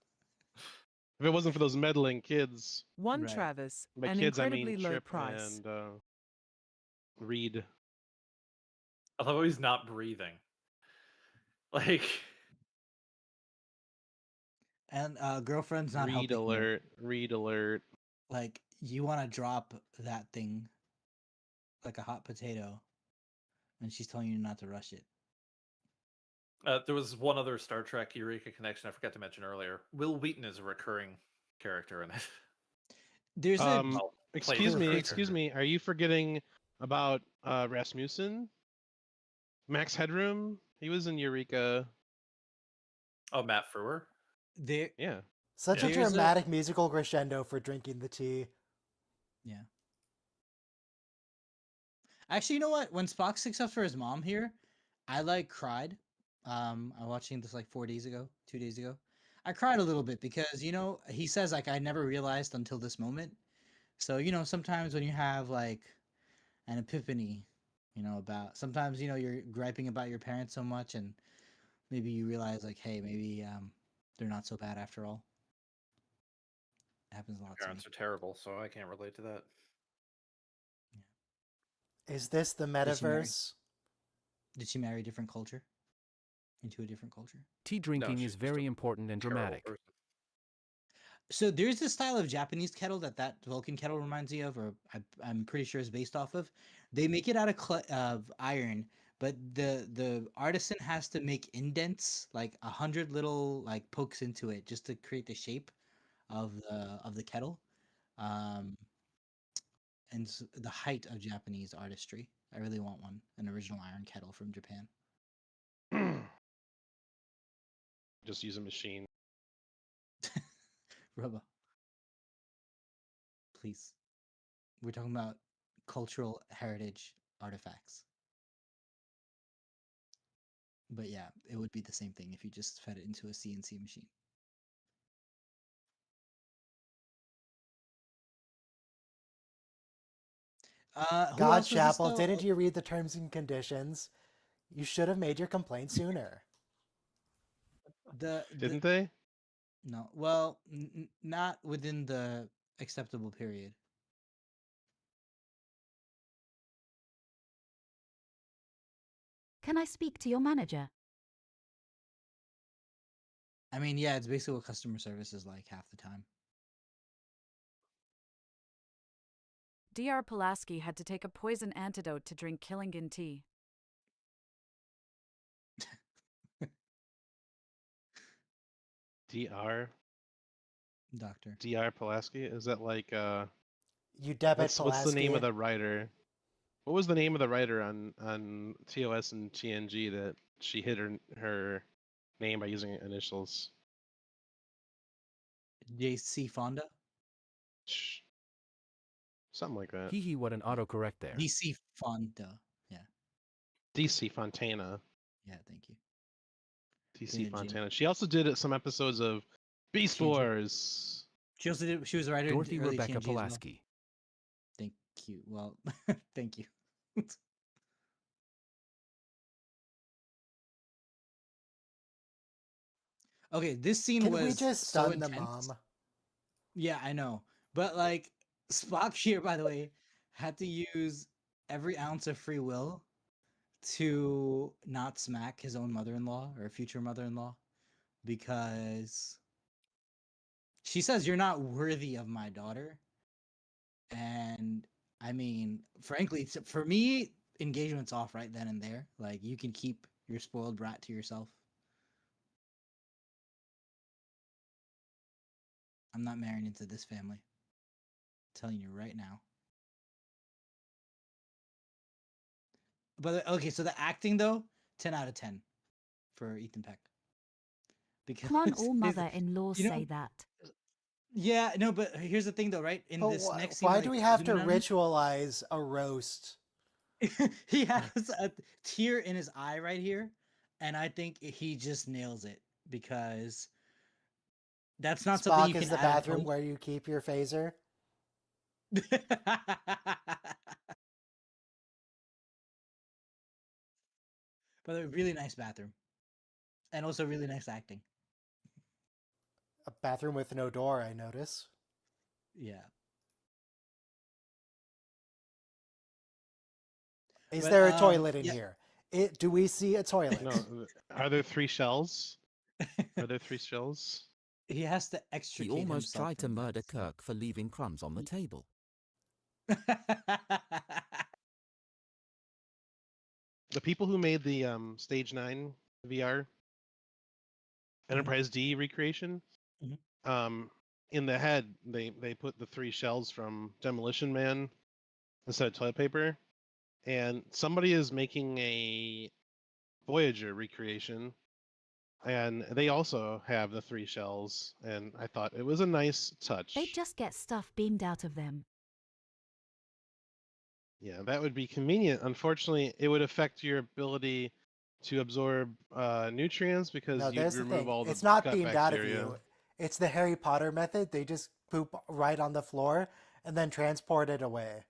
If it wasn't for those meddling kids, One Right. Travis, by an kids I incredibly mean low Trip price. and Reed. I love how he's not breathing. Like, And girlfriend's not Reed helping you. alert. Reed alert. Like you want to drop that thing like a hot potato, and she's telling you not to rush it. there was one other Star Trek Eureka connection I forgot to mention earlier. Will Wheaton is a recurring character in it. There's a Well, played Excuse as a me, recruiter. excuse me. Are you forgetting about Rasmussen? Max Headroom. He was in Eureka. Oh, Matt Frewer. There, Yeah. Such a There's a- dramatic musical crescendo for drinking the tea. yeah. Actually, you know what? When Spock sticks up for his mom here, I like cried. I'm watching this like 4 days ago, 2 days ago. I cried a little bit because he says like I never realized until this moment. So sometimes when you have like an epiphany, about sometimes you're griping about your parents so much, and maybe you realize like, hey, maybe they're not so bad after all. It happens a lot to me. Parents are terrible, so I can't relate to that. Is this the Did she marry? metaverse? Did she marry a different culture? Into a different culture? Tea drinking she's is just very a important and Terrible dramatic. person. So there's this style of Japanese kettle that Vulcan kettle reminds me of, or I'm pretty sure is based off of. They make it out of iron, but the artisan has to make indents, like 100 little like pokes into it, just to create the shape of the kettle, um, and the height of Japanese artistry. I really want an original iron kettle from Japan. Just use a machine. Robo, please. We're talking about cultural heritage artifacts. But yeah, it would be the same thing if you just fed it into a CNC machine. Who God, else was this Chapel, though? didn't you read the terms and conditions? You should have made your complaint sooner. The Didn't they? no, well, not within the acceptable period. Can I speak to your manager? I mean, yeah, it's basically what customer service is like half the time. Dr. Pulaski had to take a poison antidote to drink Killingan tea. Dr. Doctor. Pulaski. Is that like You debit what's the name of Pulaski. the writer? What was the name of the writer on TOS and TNG that she hid her name by using initials? JC Fonda? Something like that. Hee hee, what an autocorrect there. DC Fonda. Yeah. DC Fontana. Yeah, thank you. DC TNG. Fontana. She also did some episodes of Beast TNG. Wars. She also did. She was a writer. in Dorothy early Rebecca TNG as well. Pulaski. Thank you. Well, thank you. Okay, this scene Can was we just so stun the intense. mom? Yeah, I know. But like Spock here, by the way, had to use every ounce of free will to not smack his own mother-in-law or future mother-in-law because she says you're not worthy of my daughter. And I mean, frankly, for me, engagement's off right then and there. Like you can keep your spoiled brat to yourself. I'm not marrying into this family. I'm telling you right now. But okay, so the acting though, 10 out of 10 for Ethan Peck. Because Can't all his- mother-in-laws you know- say that? Yeah, no, but here's the thing though, right? In But this next scene, why like, do we have to zooming in on him, ritualize a roast? he has a tear in his eye right here, and I think he just nails it because that's not something Spock you can is the add in bathroom post. where you keep your phaser. But a really nice bathroom, and also really nice acting. A bathroom with no door, I notice. Yeah. Is But, there a toilet in yeah. here? Do we see a toilet? No, are there 3 shells? Are there 3 shells? He has to He extricate almost himself tried to from that, murder so- Kirk for leaving crumbs on the table. The people who made the Stage 9 VR Enterprise D recreation, Mhm. in the head they put the 3 shells from Demolition Man instead of toilet paper, and somebody is making a Voyager recreation, and they also have the 3 shells, and I thought it was a nice touch. They just get stuff beamed out of them. Yeah, that would be convenient. Unfortunately, it would affect your ability to absorb nutrients because No, you'd there's the remove thing. all the It's not gut beamed out of bacteria. you. It's the Harry Potter method. They just poop right on the floor and then transport it away.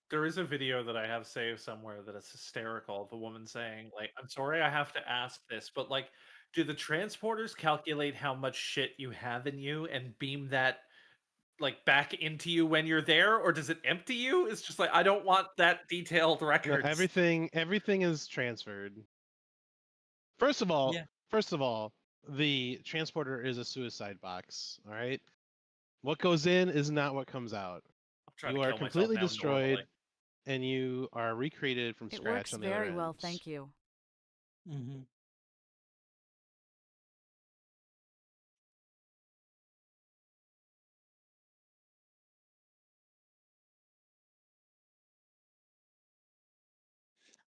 There is a video that I have saved somewhere that is hysterical of a woman saying, like, I'm sorry I have to ask this, but like, do the transporters calculate how much shit you have in you and beam that like back into you when you're there, or does it empty you? It's just like I don't want that detailed No, records. everything is transferred. First of all, Yeah. the transporter is a suicide box. All right, what goes in is not what comes out. I'm trying You to are kill myself completely now destroyed, normally. and you are recreated from It scratch works on the other very well, end. thank you. Mm-hmm.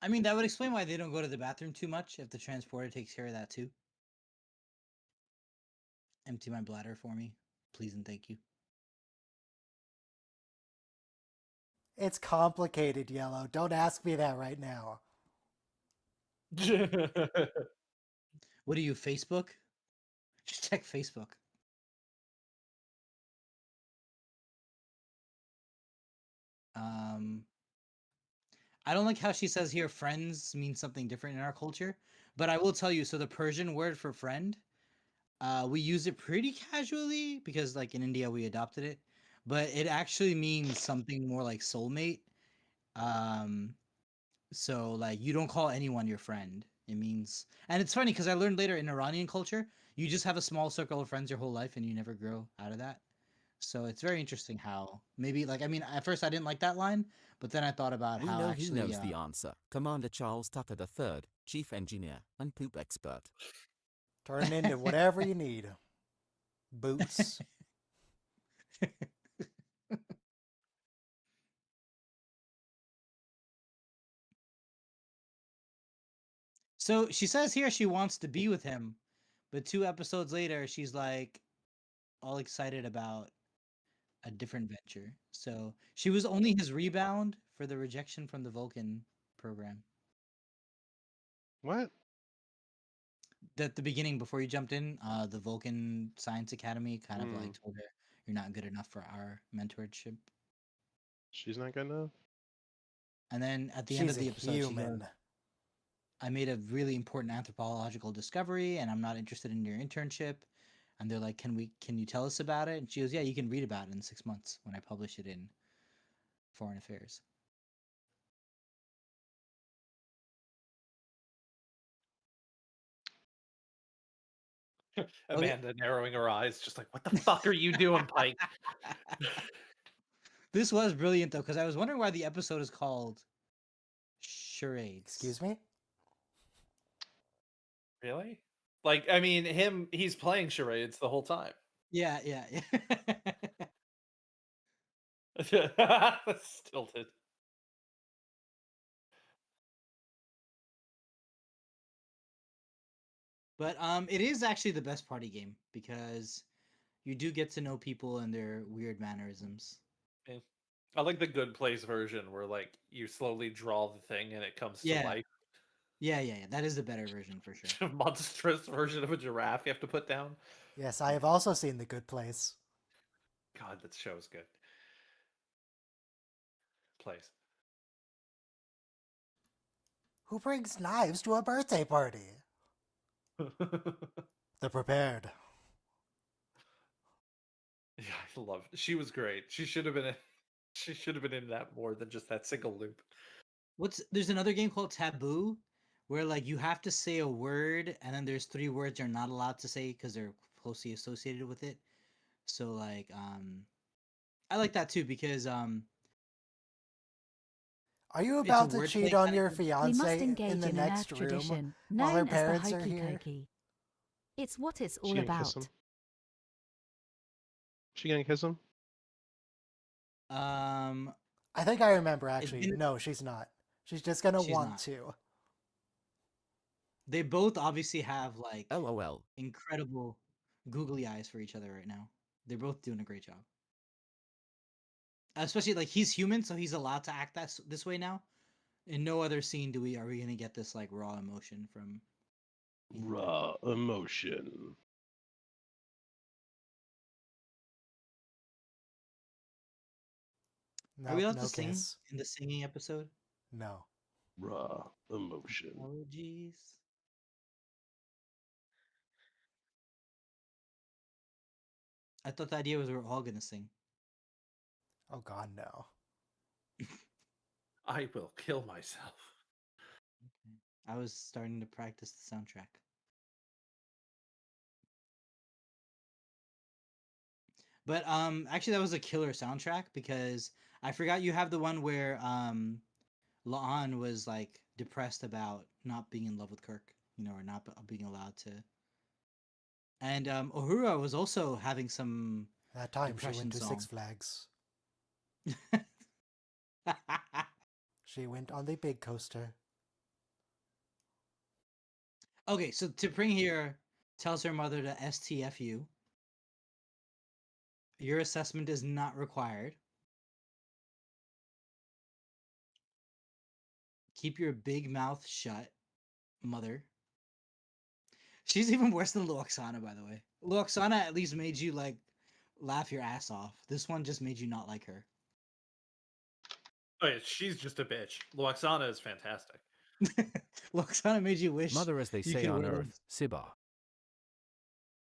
I mean, that would explain why they don't go to the bathroom too much if the transporter takes care of that too. Empty my bladder for me, please and thank you. It's complicated, Yellow. Don't ask me that right now. What are you, Facebook? Just check Facebook. I don't like how she says here friends means something different in our culture, but I will tell you, so the Persian word for friend, we use it pretty casually because like in India we adopted it, but it actually means something more like soulmate. Um, so like you don't call anyone your friend. It means, and it's funny because I learned later in Iranian culture, you just have a small circle of friends your whole life and you never grow out of that. So it's very interesting how maybe like I mean at first I didn't like that line, but then I thought about We how know actually who knows the answer. Commander Charles Tucker III, Chief Engineer and Poop Expert. Turn it into whatever you need. Boots. So she says here she wants to be with him, but 2 episodes later she's like all excited about a different venture. So she was only his rebound for the rejection from the Vulcan program. What? At the beginning, before you jumped in, the Vulcan Science Academy kind of like told her, "You're not good enough for our mentorship." She's not good enough. And then at the end of She's a the episode, she goes, human. I made a really important anthropological discovery and I'm not interested in your internship. And they're like, can you tell us about it? And she goes, yeah, you can read about it in 6 months when I publish it in Foreign Affairs. Amanda narrowing her eyes, just like, what the fuck are you doing, Pike? This was brilliant though, because I was wondering why the episode is called Charades. Excuse me? Really? Like, I mean, he's playing charades the whole time. Yeah. That's tilted. But it is actually the best party game because you do get to know people and their weird mannerisms. Yeah. I like the good place version where like you slowly draw the thing and it comes to life. Yeah. That is the better version for sure. Monstrous version of a giraffe you have to put down. Yes, I have also seen The Good Place. God, that show's good. Place. Who brings knives to a birthday party? The Prepared. Yeah, I love. She was great. She should have been. She should have been in that more than just that single loop. There's another game called Taboo, where like you have to say a word and then there's 3 words you're not allowed to say because they're closely associated with it. So like I like that too because Are you it's a about to wordplay cheat on kind your of- We must fiance engage in the in an next Earth room tradition while her known as the parents are hokey here? cokey. It's what it's all She gonna kiss about. him? She gonna kiss him? I think I remember actually. been- No, she's not. She's just gonna She's want not. to. They both obviously have like LOL. incredible googly eyes for each other right now. They're both doing a great job. Especially like he's human, so he's allowed to act this way now. In no other scene are we gonna get this like raw emotion from Raw emotion. Are we Nope, allowed no to sing kiss. in the singing episode? No. Raw emotion. Apologies. I thought the idea was we were all gonna sing. Oh God, no. I will kill myself. I was starting to practice the soundtrack. But actually that was a killer soundtrack because I forgot you have the one where La'an was like depressed about not being in love with Kirk, or not being allowed to. And Uhura was also having some That time she depression went to song. Six Flags. She went on the big coaster. Okay, so T'Pring here tells her mother to STFU. Your assessment is not required. Keep your big mouth shut, mother. She's even worse than Luoxana, by the way. Luoxana at least made you like laugh your ass off. This one just made you not like her. Oh, yeah, she's just a bitch. Luoxana is fantastic. Luoxana made you wish Mother, as they you say could on wear Earth, Siba.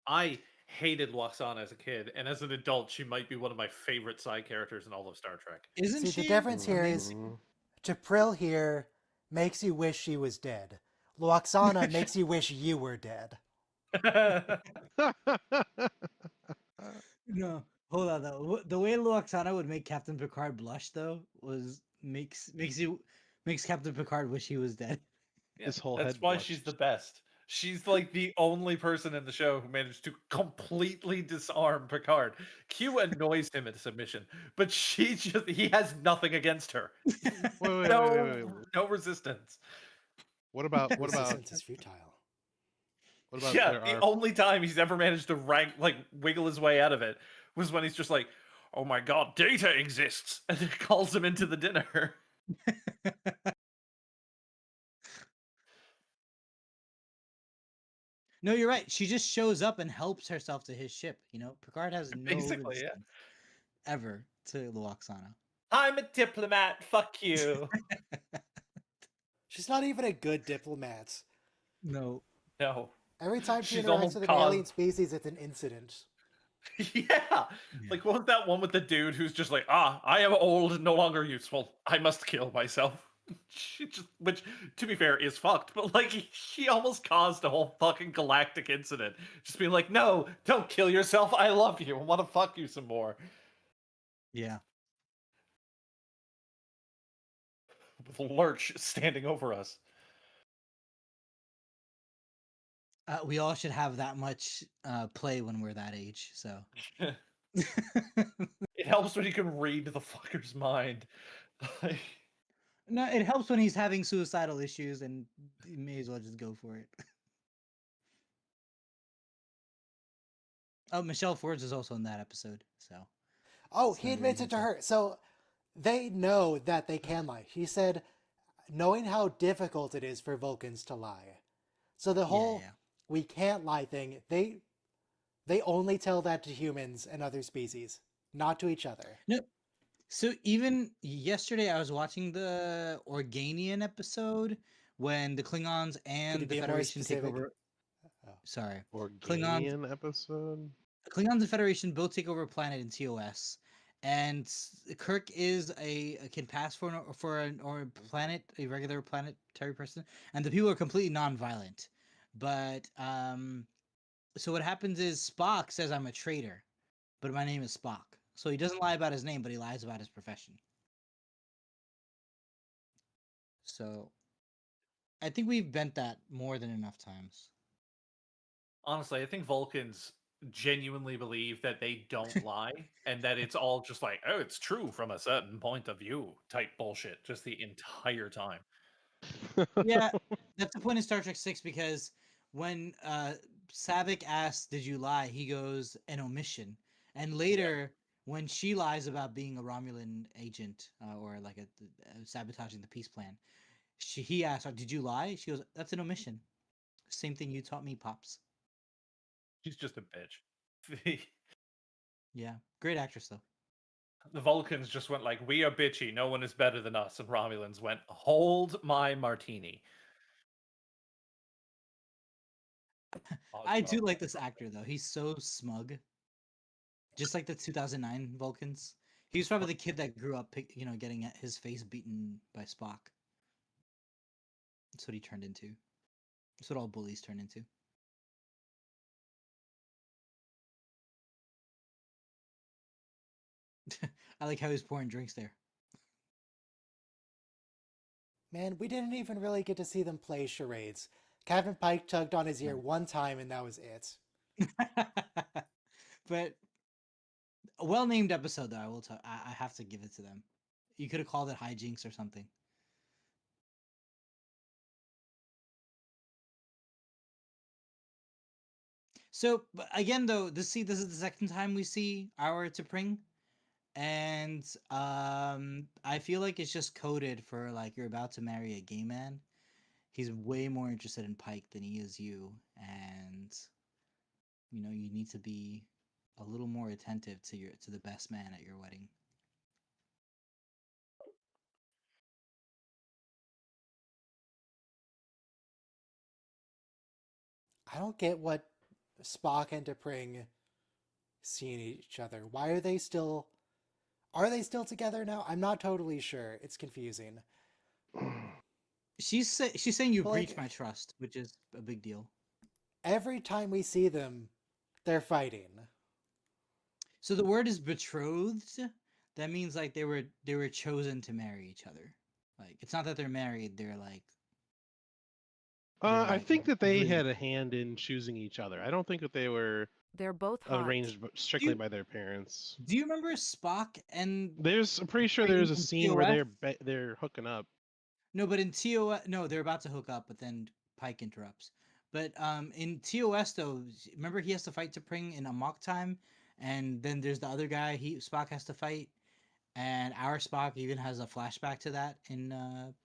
I hated Luoxana as a kid, and as an adult, she might be one of my favorite side characters in all of Star Trek. Isn't See, she? the difference here is T'Pril here makes you wish she was dead. Luoxana makes you wish you were dead. No, hold on though. The way Luoxana would make Captain Picard blush though was makes Captain Picard wish he was dead. Yeah, His whole that's head why she's the best. She's like the only person in the show who managed to completely disarm Picard. Q annoys him at submission, but he has nothing against her. Wait. No resistance. What about Resistance is futile. Yeah, there the are only time he's ever managed to wiggle his way out of it was when he's just like, "Oh my god, Data exists," and it calls him into the dinner. No, you're right. She just shows up and helps herself to his ship. Picard has no Basically, yeah. resistance ever to Luoxana. I'm a diplomat. Fuck you. She's not even a good diplomat. No. No. Every time she She's interacts almost with an caused- alien species, it's an incident. Yeah. Like, what was that one with the dude who's just like, I am old and no longer useful. I must kill myself. Which, to be fair, is fucked, but like, she almost caused a whole fucking galactic incident. Just being like, no, don't kill yourself. I love you. I want to fuck you some more. Yeah. With Lurch standing over us. We all should have that much play when we're that age. So It helps when you can read the fucker's mind. no, it helps when he's having suicidal issues, and you may as well just go for it. Oh, Michelle Forbes is also in that episode. So. Oh, he admits it to her. So they know that they can lie. He said, knowing how difficult it is for Vulcans to lie. So the whole we can't lie thing, they only tell that to humans and other species, not to each other. No. So even yesterday, I was watching the Organian episode when the Klingons and the Federation take over. Sorry, Organian episode. Klingons and Federation both take over a planet in TOS, and Kirk can pass for a regular planetary person, and the people are completely non-violent. But so what happens is Spock says, "I'm a traitor," but my name is Spock. So he doesn't lie about his name, but he lies about his profession. So I think we've bent that more than enough times. Honestly, I think Vulcans genuinely believe that they don't lie and that it's all just like, oh, it's true from a certain point of view type bullshit just the entire time. Yeah, that's the point in Star Trek 6 because when Savick asks, "Did you lie?" he goes, "An omission." And later, when she lies about being a Romulan agent or like sabotaging the peace plan, he asks her, "Did you lie?" She goes, "That's an omission." Same thing you taught me, pops. She's just a bitch. Yeah, great actress though. The Vulcans just went like, "We are bitchy. No one is better than us," and Romulans went, "Hold my martini." I do like this actor though. He's so smug. Just like the 2009 Vulcans. He was probably the kid that grew up, getting his face beaten by Spock. That's what he turned into. That's what all bullies turn into. I like how he's pouring drinks there. Man, we didn't even really get to see them play charades. Captain Pike tugged on his ear one time and that was it. But a well-named episode though, I will tell. I have to give it to them. You could have called it hijinks or something. So again, though, this is the second time we see our T'Pring, and I feel like it's just coded for like you're about to marry a gay man. He's way more interested in Pike than he is you, and you need to be a little more attentive to the best man at your wedding. I don't get what Spock and T'Pring seeing each other. Why are they still... Are they still together now? I'm not totally sure. It's confusing. She's saying you But, breached like, my trust, which is a big deal. Every time we see them, they're fighting. So the word is betrothed. That means like they were chosen to marry each other. Like it's not that they're married. They're like. I think that they agreed. had a hand in choosing each other. I don't think that they were They're both hot. arranged strictly by their parents. Do you remember Spock and? I'm pretty sure there's a scene where they're hooking up. No, but in TOS, no, they're about to hook up, but then Pike interrupts. But in TOS though, remember he has to fight T'Pring in Amok time, and then there's the other guy Spock has to fight, and our Spock even has a flashback to that in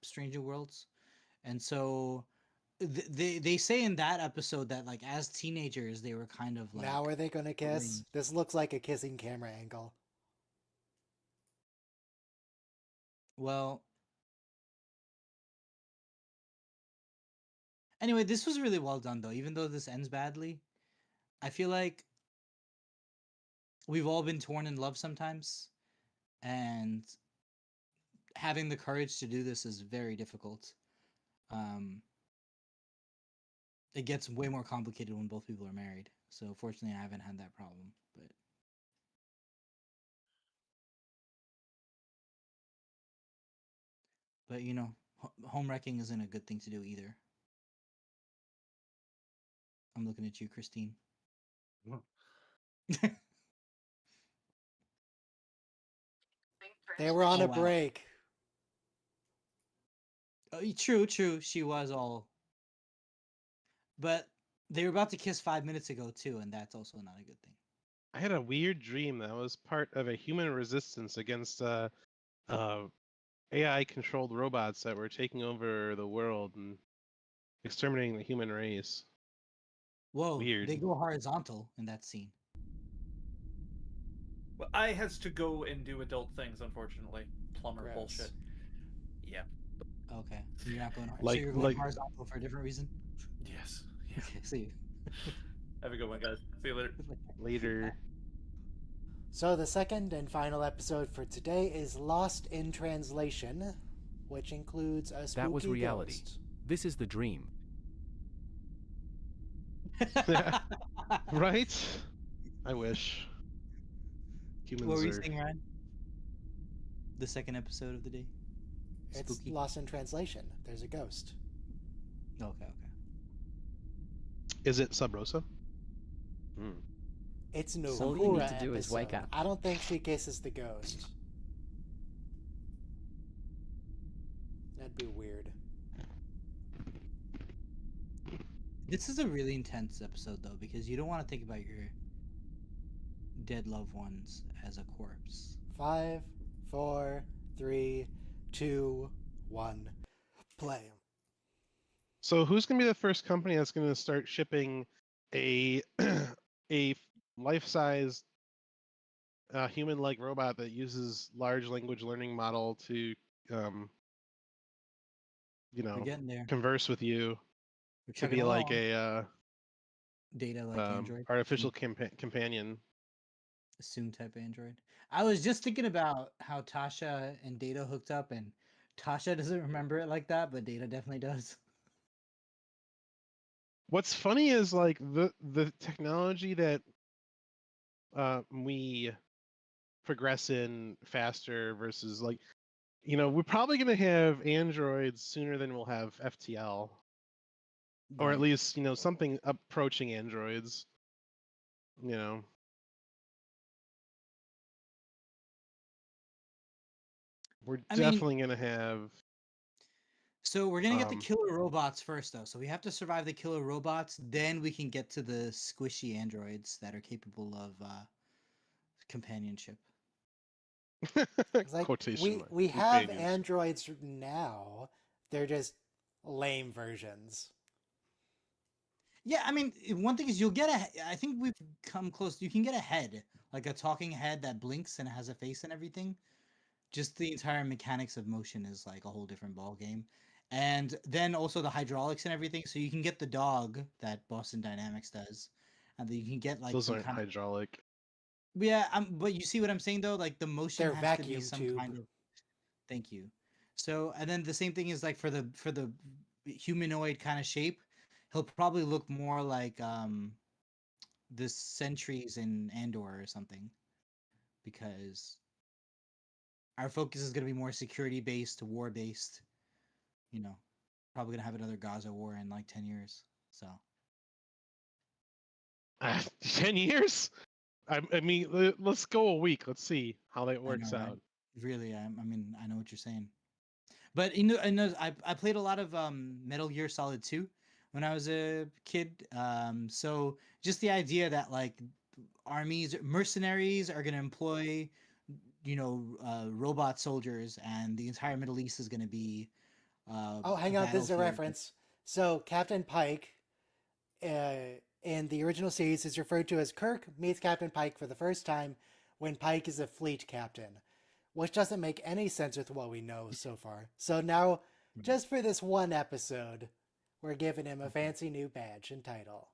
Stranger Worlds, and so they say in that episode that like as teenagers they were kind of like. Now are they gonna kiss? This looks like a kissing camera angle. Well. Anyway, this was really well done though, even though this ends badly. I feel like we've all been torn in love sometimes, and having the courage to do this is very difficult. It gets way more complicated when both people are married. So fortunately, I haven't had that problem. But home wrecking isn't a good thing to do either. I'm looking at you, Christine. They were on a break. True. She was all. But they were about to kiss 5 minutes ago too, and that's also not a good thing. I had a weird dream that was part of a human resistance against AI-controlled robots that were taking over the world and exterminating the human race. Whoa! Weird. They go horizontal in that scene. Well, I has to go and do adult things, unfortunately. Plumber Gross. bullshit. Yeah. Okay, you're not going. Like- so you're going like- horizontal for a different reason. Yes. Okay, see you. Have a good one, guys. See you later. Later. So the second and final episode for today is Lost in Translation, which includes a spooky That was reality. ghost. This is the dream. Right? I wish. Humans What were you are... saying, Ryan? The second episode of the day. It's Spooky. Lost in Translation. There's a ghost. Okay. Is it Sub Rosa? It's no So all you need to do is wake up. I don't think she kisses the ghost. That'd be weird. This is a really intense episode though, because you don't want to think about your dead loved ones as a corpse. 5, 4, 3, 2, 1. Play. So who's gonna be the first company that's gonna start shipping a a life-size human-like robot that uses large language learning model to We're getting there. converse with you, We're to chugging be like along. a Data like Android. artificial companion. Soon type Android. I was just thinking about how Tasha and Data hooked up, and Tasha doesn't remember it like that, but Data definitely does. What's funny is like the technology that we progress in faster versus like, we're probably gonna have androids sooner than we'll have FTL, or at Right. least something approaching androids. You know, we're I mean, definitely gonna have. so we're gonna get the Um, killer robots first, though. So we have to survive the killer robots, then we can get to the squishy androids that are capable of companionship. It's like quotation mark. we have companions. androids now. They're just lame versions. Yeah, I mean, one thing is you'll get a. I think we've come close. You can get a head, like a talking head that blinks and has a face and everything. Just the entire mechanics of motion is like a whole different ball game. And then also the hydraulics and everything. So you can get the dog that Boston Dynamics does, and then you can get like Those some aren't kind of. hydraulic. Yeah, but you see what I'm saying though. Like the motion They're has to be vacuum some tube. kind of. Thank you. So and then the same thing is like for the humanoid kind of shape, he'll probably look more like the sentries in Andor or something, because our focus is going to be more security based, war based. Probably gonna have another Gaza war in like 10 years. So 10 years. I mean, let's go a week. Let's see how that I works know, right? out. Really, I mean, I know what you're saying. But I played a lot of Metal Gear Solid 2 when I was a kid. So just the idea that like armies, mercenaries are gonna employ, robot soldiers, and the entire Middle East is gonna be Oh, a hang on, this is a battlefield. reference. So Captain Pike, in the original series, is referred to as Kirk meets Captain Pike for the first time when Pike is a fleet captain, which doesn't make any sense with what we know so far. So now, just for this one episode, we're giving him a fancy new badge and title.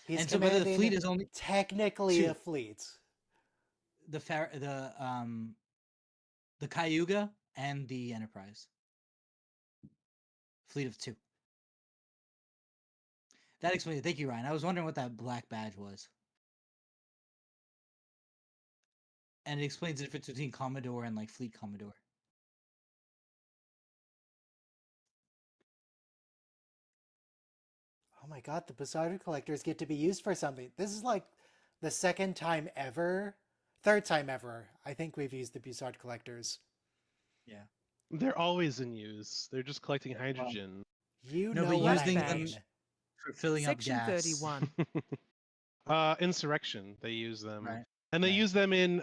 He's And so, but the commanding fleet is only technically two. a fleet. The Cayuga and the Enterprise. Fleet of 2. That explains it. Thank you, Ryan. I was wondering what that black badge was. And it explains the difference between Commodore and like Fleet Commodore. Oh my god, the Bizarre Collectors get to be used for something. This is like the third time ever, I think we've used the Bizarre Collectors. Yeah. They're always in use. They're just collecting hydrogen. You No, know but what using I them- mean. For filling Section up gas. 31. Insurrection. They use them, Right. and they right. use them in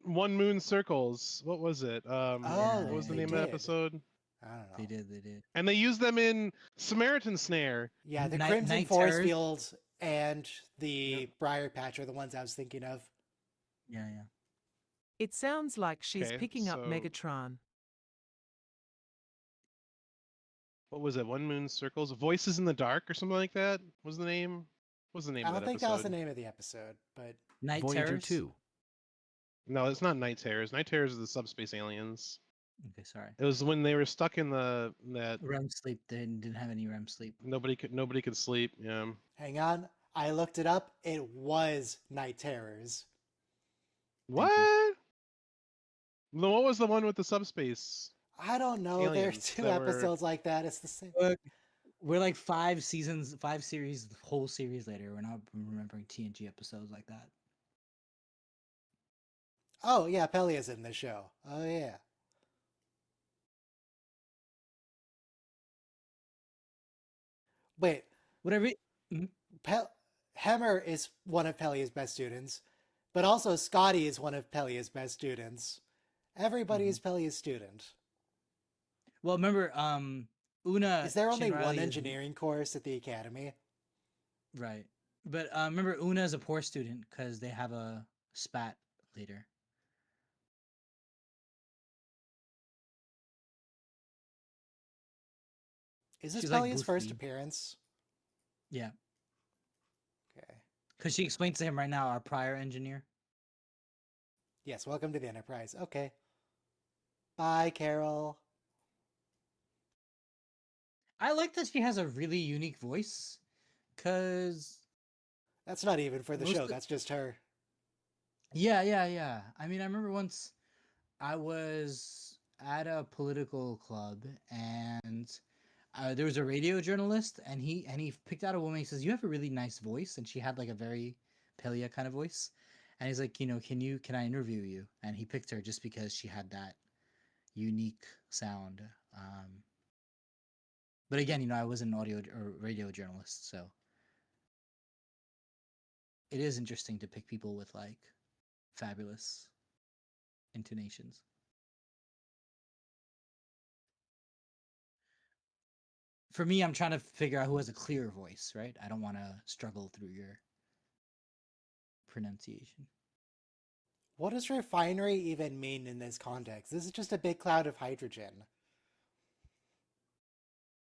One Moon Circles. What was it? Oh, what was the they name of that did. episode? I don't know. They did. And they use them in Samaritan Snare. Yeah, the Night- Crimson Night Force Terrors? Fields and the Briar Patch are the ones I was thinking of. Yeah. It sounds like she's Okay, picking up so- Megatron. What was it? One Moon Circles. Voices in the Dark or something like that was the name. What was the name I of don't that think episode? that was the name of the episode, but Night Voyager Terrors? 2. No, it's not Night Terrors. Night Terrors are the subspace aliens. Okay, sorry. It was when they were stuck in that REM sleep. They didn't have any REM sleep. nobody could sleep. Yeah. hang on. I looked it up. It was Night Terrors. What? No, what was the one with the subspace? I don't know. There's Aliens two that were- episodes like that. It's the same. Look, we're like 5 seasons, 5 series, whole series later. We're not remembering TNG episodes like that. Oh, yeah, Pelia's in this show. Oh, yeah. Wait, Whatever. Mhm. Hammer is one of Pelia's best students, but also Scotty is one of Pelia's best students. Everybody is Pelia's student. Well, remember, Una Is there only Chin one Riley is engineering course at the academy? right, but remember Una is a poor student because they have a spat later. Is this She's like Pelia's first Boothby. appearance? Yeah, Okay. because she explains to him right now, our prior engineer. Yes, welcome to the Enterprise. Okay. Bye, Carol. I like that she has a really unique voice, cause That's not even for the most show, of- that's just her. yeah. I mean, I remember once I was at a political club and there was a radio journalist, and he picked out a woman. He says, "You have a really nice voice," and she had like a very Pelia kind of voice. And he's like, can I interview you? And he picked her just because she had that unique sound. But again, I was an audio or radio journalist, so it is interesting to pick people with like fabulous intonations. For me, I'm trying to figure out who has a clear voice, right? I don't want to struggle through your pronunciation. What does refinery even mean in this context? This is just a big cloud of hydrogen.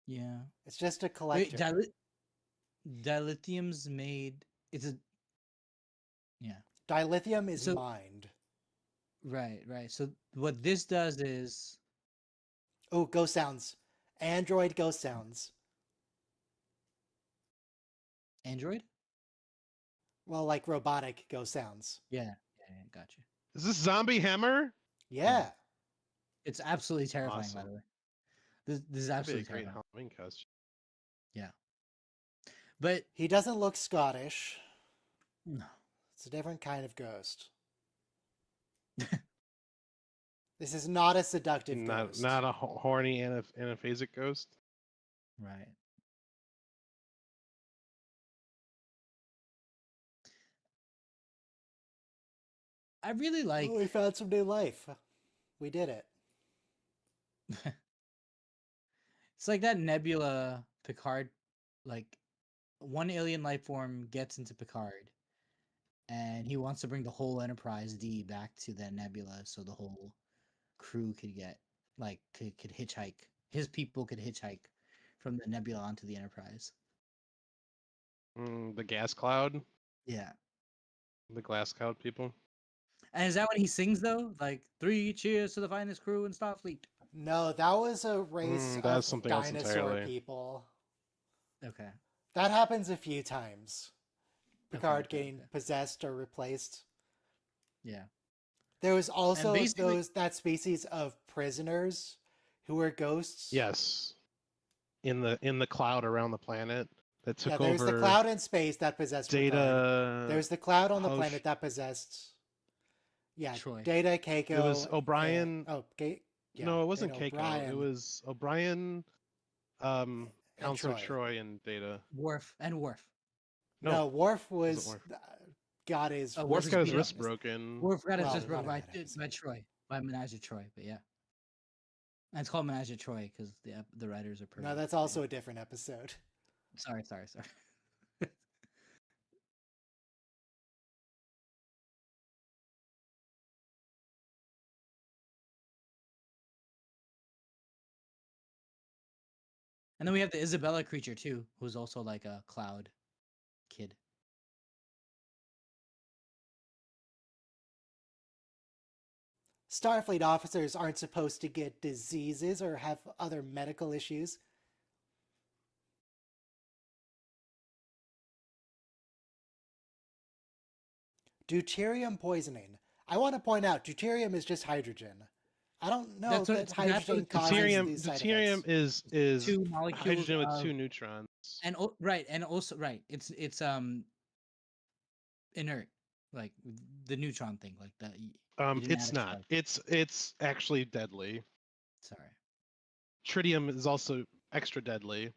Yeah. It's just a Wait, collector. dilithium's made. It's a. Yeah. Dilithium is So- mined. Right. So what this does is. Oh, ghost sounds. Android ghost sounds. Android? Well, like robotic ghost sounds. Yeah, gotcha. Is this Zombie Hammer? Yeah. It's absolutely terrifying, by Awesome. the way. This is That'd be a absolutely great terrifying. Halloween costume. But He doesn't look Scottish. no. It's a different kind of ghost. This is not a seductive ghost. Not a horny anaphasic ghost. Right. I really like. Oh, we found some new life. We did it. It's like that Nebula Picard, like one alien life form gets into Picard, and he wants to bring the whole Enterprise D back to the Nebula, so the whole crew could get could hitchhike. His people could hitchhike from the Nebula onto the Enterprise. The gas cloud, Yeah. the glass cloud people. And is that what he sings though? Like 3 cheers to the finest crew in Starfleet. No, that was a race That's of something else dinosaur entirely. people. Okay. That happens a few times. Picard okay, getting okay. possessed or replaced. Yeah. There was also basically- that species of prisoners who were ghosts. Yes, in the cloud around the planet that took Yeah, there's over the cloud in space that possessed Picard. Data. There's the cloud on the Hosh- planet that possessed. Yeah, Troy. Data, Keiko. It was O'Brien. Yeah, No, it wasn't Data, Keiko. O'Brien, It was O'Brien, Counselor Troy. Troy, and Data. Worf. No, Worf wasn't was Worf. got his. Oh, Worf Worf got is his beat wrist up. broken. Worf got his Well, wrist broken not in by, that episode. by Troy. By Menage a Troy, but yeah. And it's called Menage a Troy because the writers are perfect. No, that's also a different episode. Sorry. And then we have the Isabella creature too, who's also like a cloud kid. Starfleet officers aren't supposed to get diseases or have other medical issues. Deuterium poisoning. I want to point out, deuterium is just hydrogen. I don't know That's what that it's- that's what hydrogen it's causes Deuterium, these side deuterium effects. is Two molecules hydrogen with of- 2 neutrons. And also it's inert, like the neutron thing, like that. didn't It's add a not. charge. It's actually deadly. Sorry. Tritium is also extra deadly.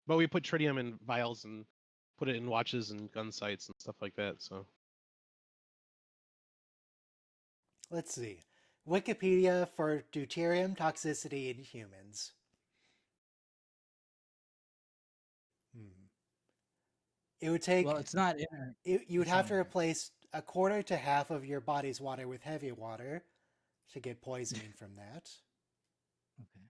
But we put tritium in vials and put it in watches and gun sights and stuff like that. So Let's see. Wikipedia for deuterium toxicity in humans. It would take. Well, it's not in You would it's have not to in replace a quarter to half of your body's water with heavy water to get poisoning from that. Okay.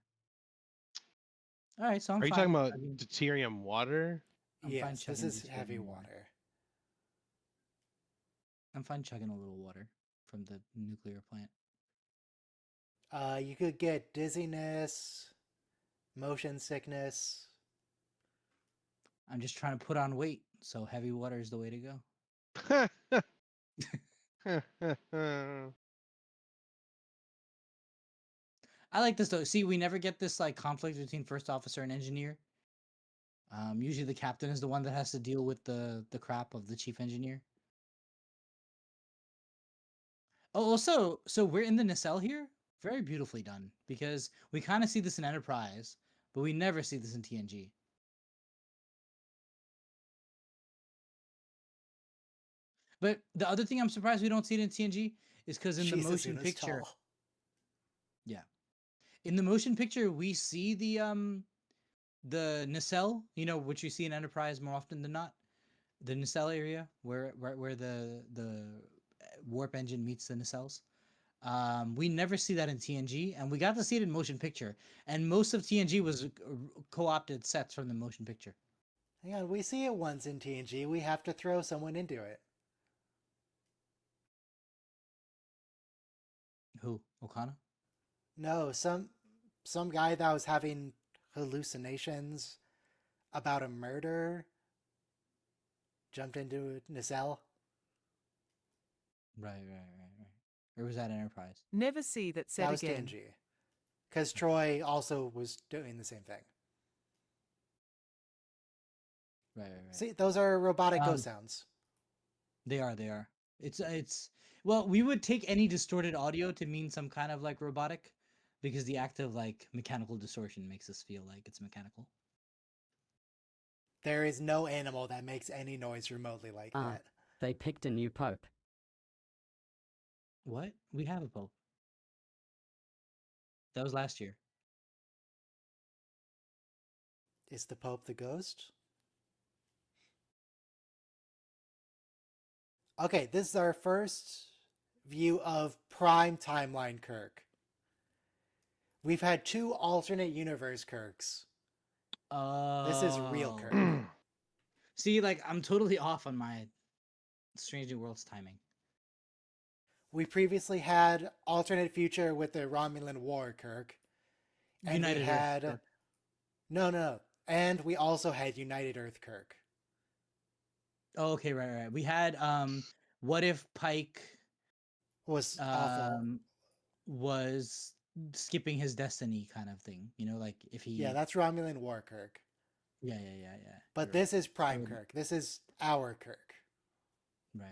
All right, so I'm are you fine. talking about I mean, deuterium water? I'm fine Yes, this chugging is deuterium heavy water. I'm fine chugging a little water from the nuclear plant. You could get dizziness, motion sickness. I'm just trying to put on weight, so heavy water is the way to go. I like this though. See, we never get this like conflict between first officer and engineer. Usually the captain is the one that has to deal with the crap of the chief engineer. Oh, also, so we're in the nacelle here. Very beautifully done because we kind of see this in Enterprise, but we never see this in TNG. But the other thing I'm surprised we don't see it in TNG is because in the Jesus, motion Una's picture, tall. yeah, in the motion picture we see the nacelle, you know, which you see in Enterprise more often than not, the nacelle area where the warp engine meets the nacelles. We never see that in TNG, and we got to see it in motion picture. And most of TNG was co-opted sets from the motion picture. Hang on, we see it once in TNG. We have to throw someone into it. Who? Okana? No, some guy that was having hallucinations about a murder jumped into a nacelle. Right. Or was that Enterprise? Never see that said That was again. TNG. Because Troy also was doing the same thing. Right. See, those are robotic ghost sounds. They are. It's well, we would take any distorted audio to mean some kind of like robotic, because the act of like mechanical distortion makes us feel like it's mechanical. There is no animal that makes any noise remotely like that. They picked a new pope. What? We have a pope. That was last year. Is the Pope the ghost? Okay, this is our first view of Prime Timeline Kirk. We've had 2 alternate universe Kirks. This is real Kirk. See, like, I'm totally off on my Strange New Worlds timing. We previously had alternate future with the Romulan War Kirk. And United we Earth had Kirk. No. And we also had United Earth Kirk. Oh, okay, right. We had what if Pike Was awful. was skipping his destiny kind of thing, you know, like if he Yeah, that's Romulan War Kirk. Yeah. But You're this right. is Prime Kirk. This is our Kirk. Right.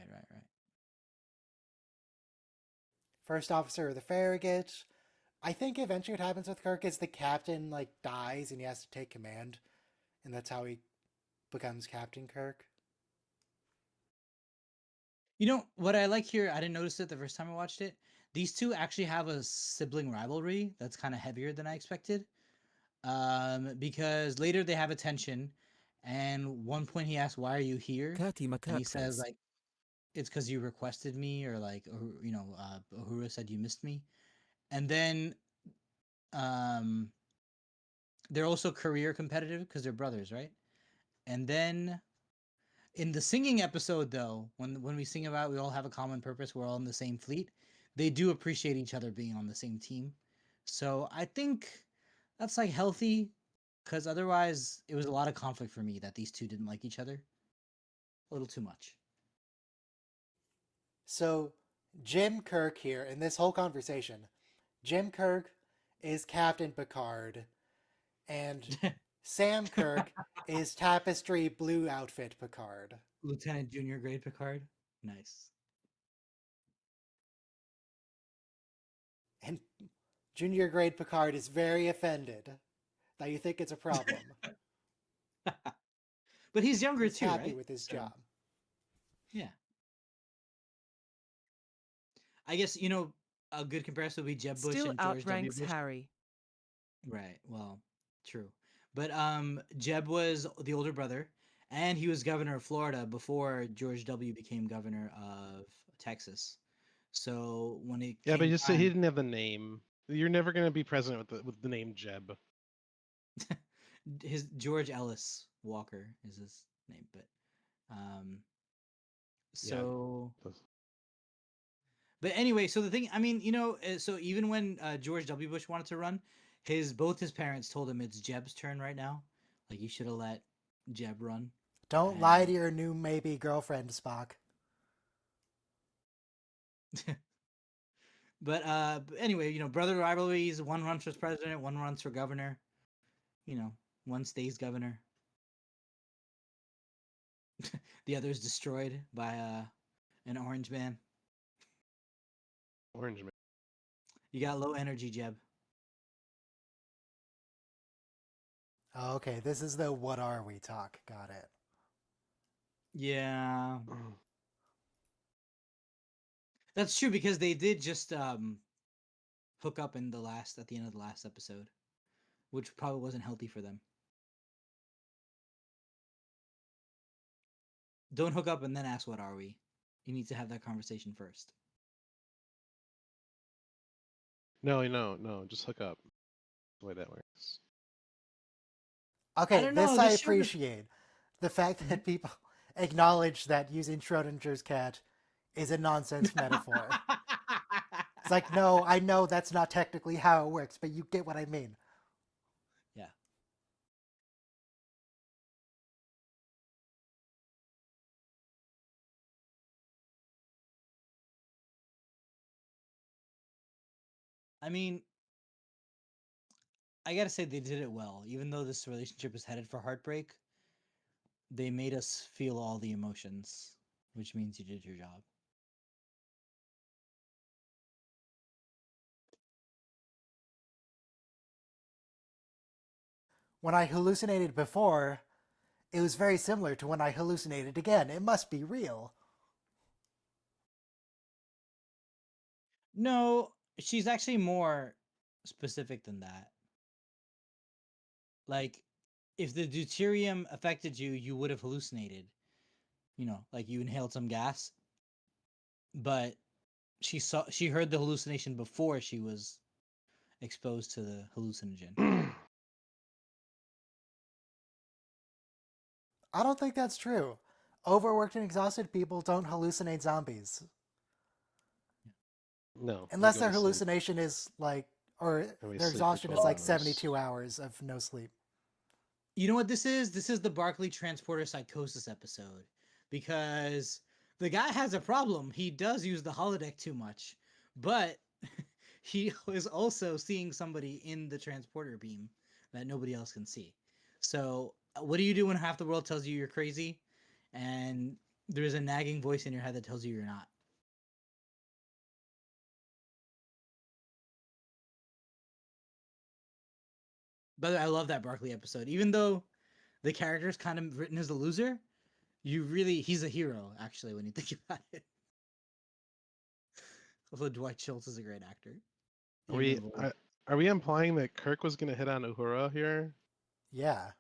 First officer of the Farragut. I think eventually what happens with Kirk is the captain like dies and he has to take command. And that's how he becomes Captain Kirk. You know what I like here? I didn't notice it the first time I watched it. These two actually have a sibling rivalry that's kind of heavier than I expected. Because later they have a tension, and one point he asks, "Why are you here?" Curty And he says McCurkface. like, "It's because you requested me," or like, you know, Uhura said you missed me. And then, they're also career competitive because they're brothers, right? And then in the singing episode, though, when we sing about we all have a common purpose, we're all in the same fleet, they do appreciate each other being on the same team. So I think that's like healthy, because otherwise it was a lot of conflict for me that these two didn't like each other. A little too much. So Jim Kirk here in this whole conversation, Jim Kirk is Captain Picard, and Sam Kirk is Tapestry Blue Outfit Picard. Lieutenant Junior Grade Picard. Nice. And Junior Grade Picard is very offended that you think it's a problem. But he's younger He's too, happy right? with his So, job. yeah. I guess a good comparison would be Jeb Bush Still and George W. outranks Bush. Harry. Right. Well, true. But Jeb was the older brother, and he was governor of Florida before George W. became governor of Texas. So when it Yeah, but came just say he time, didn't have the name. You're never gonna be president with the name Jeb. his George Ellis Walker is his name, but um, Yeah. so. But anyway, so the thing, I mean, so even when George W. Bush wanted to run, both his parents told him it's Jeb's turn right now. Like you should have let Jeb run. Don't lie And to your new maybe girlfriend, Spock. but anyway, brother rivalries. One runs for president, one runs for governor. One stays governor. The other is destroyed by an orange man. Orange man. You got low energy, Jeb. Okay, this is the what are we talk. Got it. Yeah. That's true because they did just hook up at the end of the last episode, which probably wasn't healthy for them. Don't hook up and then ask what are we. You need to have that conversation first. No. Just hook up. The way that works. Okay, don't this know, I this sort of- appreciate. The fact that people acknowledge that using Schrodinger's cat is a nonsense metaphor. It's like, no, I know that's not technically how it works, but you get what I mean. Yeah. I mean, I gotta say they did it well. Even though this relationship is headed for heartbreak, they made us feel all the emotions, which means you did your job. When I hallucinated before, it was very similar to when I hallucinated again. It must be real. No, she's actually more specific than that. Like, if the deuterium affected you, you would have hallucinated. Like you inhaled some gas. But she heard the hallucination before she was exposed to the hallucinogen. I don't think that's true. Overworked and exhausted people don't hallucinate zombies. No. Unless you go their to sleep. hallucination is like, or And we their sleep for exhaustion is 12 like hours. 72 hours of no sleep. You know what this is? This is the Barclay transporter psychosis episode. Because the guy has a problem. He does use the holodeck too much. But he is also seeing somebody in the transporter beam that nobody else can see. So, what do you do when half the world tells you you're crazy and there's a nagging voice in your head that tells you you're not? By the way, I love that Barkley episode. Even though the character is kind of written as a loser, he's a hero, actually, when you think about it. Although Dwight Schultz is a great actor. Are we implying that Kirk was gonna hit on Uhura here? Yeah.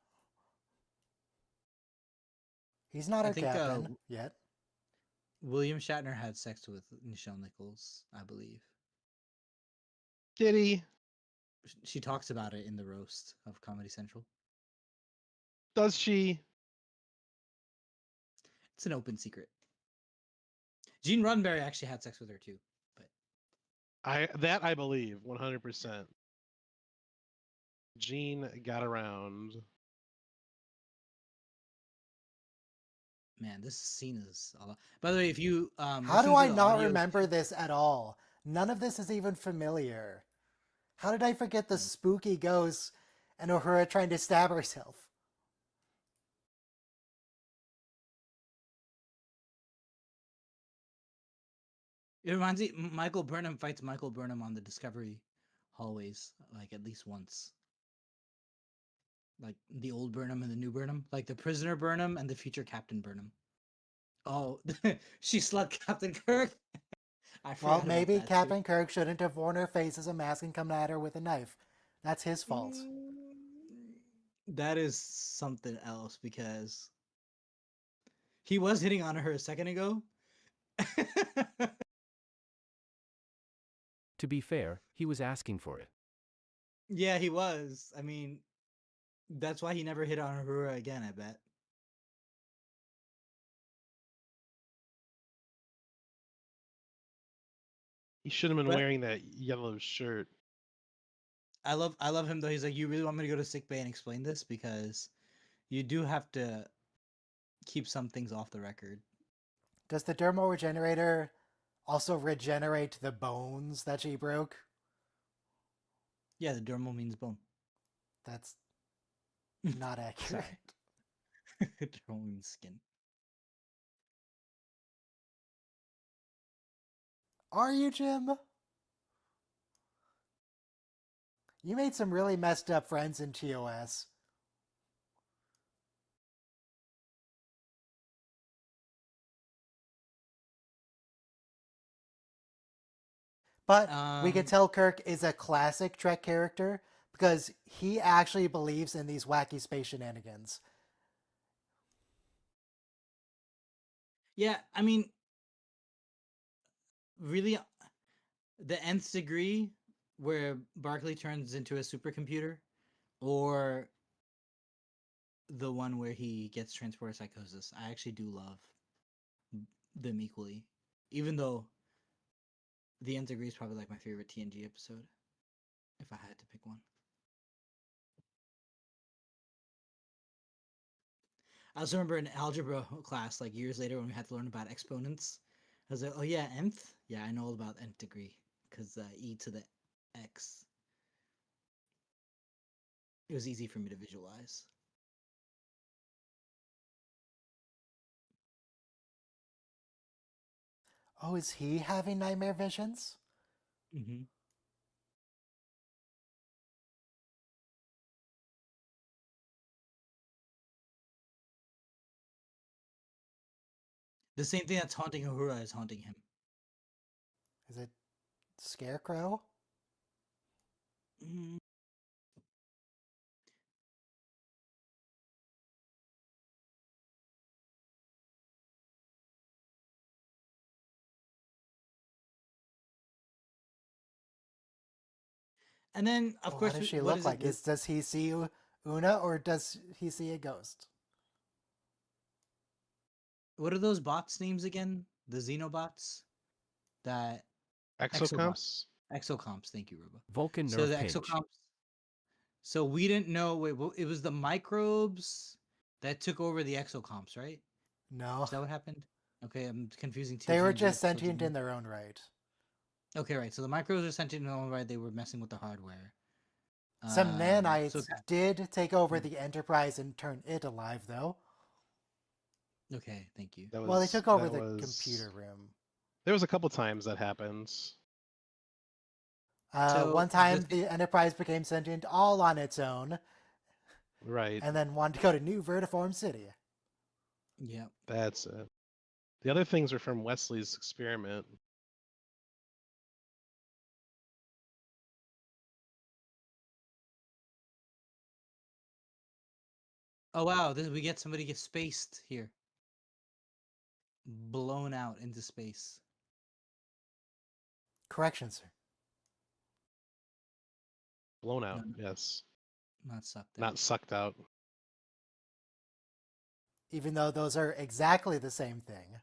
He's not I our think, captain yet. William Shatner had sex with Nichelle Nichols, I believe. Did he? She talks about it in the roast of Comedy Central. Does she? It's an open secret. Gene Roddenberry actually had sex with her too, but I believe 100%. Gene got around. man, this scene is a lot. By the way, if you How do I not remember this at all? None of this is even familiar. How did I forget the spooky ghost and Uhura trying to stab herself? It reminds me, Michael Burnham fights Michael Burnham on the Discovery hallways, like at least once. like the old Burnham and the new Burnham, like the prisoner Burnham and the future Captain Burnham. Oh, she slugged Captain Kirk. I Well, forgot about maybe that too. Captain Kirk shouldn't have worn her face as a mask and come at her with a knife. That's his fault. That is something else because he was hitting on her a second ago. To be fair, he was asking for it. Yeah, he was. I mean, that's why he never hit on Uhura again, I bet. He should have been But wearing that yellow shirt. I love him though. He's like, you really want me to go to sick bay and explain this? Because you do have to keep some things off the record. Does the dermal regenerator also regenerate the bones that she broke? Yeah, the dermal means bone. That's not accurate. Dermal means skin. Are you, Jim? You made some really messed up friends in TOS. But we could tell Kirk is a classic Trek character because he actually believes in these wacky space shenanigans. Yeah, I mean, really, the nth degree where Barclay turns into a supercomputer, or the one where he gets transporter psychosis. I actually do love them equally, even though the nth degree is probably like my favorite TNG episode, if I had to pick one. I also remember in algebra class, like years later, when we had to learn about exponents. I was like, "Oh yeah, nth. Yeah, I know all about nth degree because e to the x." It was easy for me to visualize. Oh, is he having nightmare visions? Mm-hmm. The same thing that's haunting Uhura is haunting him. Is it Scarecrow? Mm. And then, of What course, does she what look is it? like? Does he see Una or does he see a ghost? What are those bots' names again? The Xenobots? That Exocomps? Exocomps. Thank you, Ruba. Vulcan So nerve the pinch. exocomps. So we didn't know. Wait, it was the microbes that took over the exocomps, right? No. Is that what happened? Okay, I'm confusing two They were TNG just episodes. sentient in their own right. Okay, right. So the microbes are sentient in their own right. They were messing with the hardware. Some nanites that- did take over the Enterprise and turn it alive, though. Okay, thank you. Well, they took over the computer room. There was a couple times that happens. So One time the Enterprise became sentient all on its own, Right. and then wanted to go to New Vertiform City. Yeah. That's it. The other things are from Wesley's experiment. Oh wow, we get somebody get spaced here. Blown out into space. Correction, sir. Blown out, No, yes. not sucked out. Not sucked out. Even though those are exactly the same thing.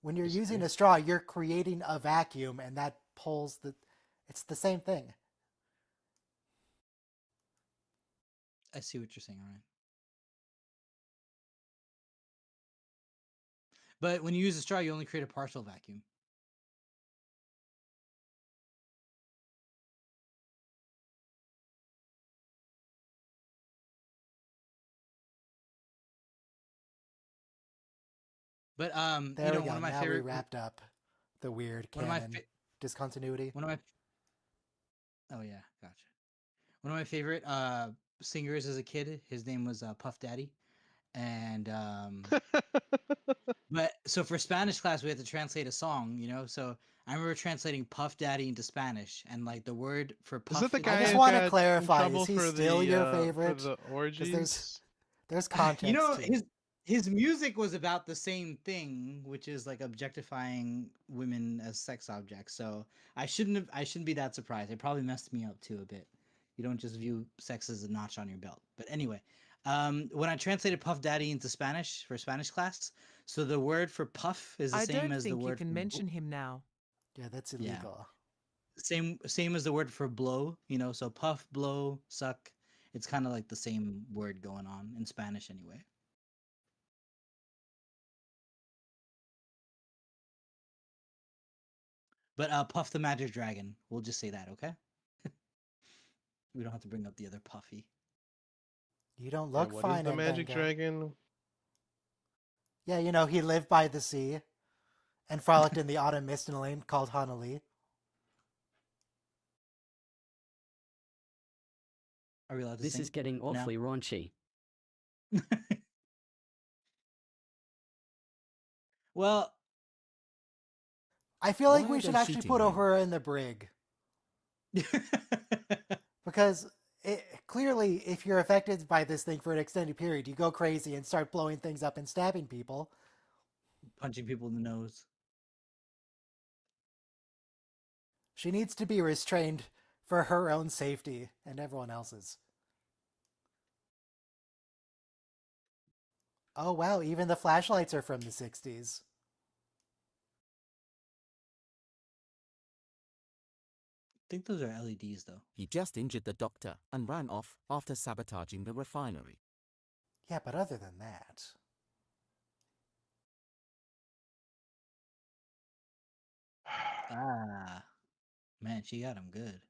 When you're using a straw, you're creating a vacuum, and that pulls the... It's the same thing. I see what you're saying, Ryan. But when you use a straw, you only create a partial vacuum. But There you know, we go. one of my Now favorite we wrapped up the weird one of my canon discontinuity. one of my Oh yeah, gotcha. One of my favorite singers as a kid, his name was Puff Daddy, and but so for Spanish class we had to translate a song, you know. So I remember translating Puff Daddy into Spanish, and like the word for Is puff. that the in guy I just who want to got in clarify: trouble is he for still your the favorite? Because orgies? there's You know, context too. his music was about the same thing, which is like objectifying women as sex objects. So I shouldn't be that surprised. It probably messed me up too a bit. You don't just view sex as a notch on your belt. But anyway, when I translated Puff Daddy into Spanish for Spanish class, so the word for puff is the I same don't as the think you word can for mention him now. Yeah, that's yeah, illegal. same as the word for blow. You know, so puff, blow, suck. It's kind of like the same word going on in Spanish anyway. But Puff the Magic Dragon. We'll just say that, okay? We don't have to bring up the other Puffy. You don't Yeah, look what is fine, the magic Benga. dragon? Yeah, you know, he lived by the sea and frolicked in the autumn mist in a land called Honolulu. Are we allowed to This sing? is getting awfully raunchy. Well, I feel like Why we are should they actually shooting put him? Uhura in the brig. Because clearly, if you're affected by this thing for an extended period, you go crazy and start blowing things up and stabbing people. punching people in the nose. She needs to be restrained for her own safety and everyone else's. Oh wow, even the flashlights are from the 60s. I think those are LEDs though. He just injured the doctor and ran off after sabotaging the refinery. Yeah, but other than that. Ah, man, she got him good.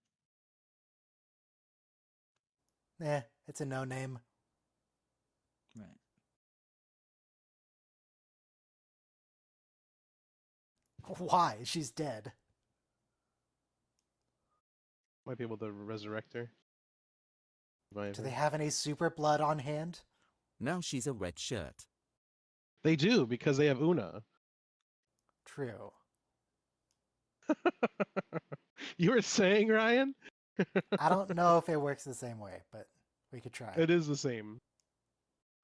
It's a no name. Right. Why? She's dead. Might be able to resurrect her. Revive Do her. they have any super blood on hand? Now she's a red shirt. They do because they have Una. True. You were saying, Ryan? I don't know if it works the same way, but we could try. It is the same.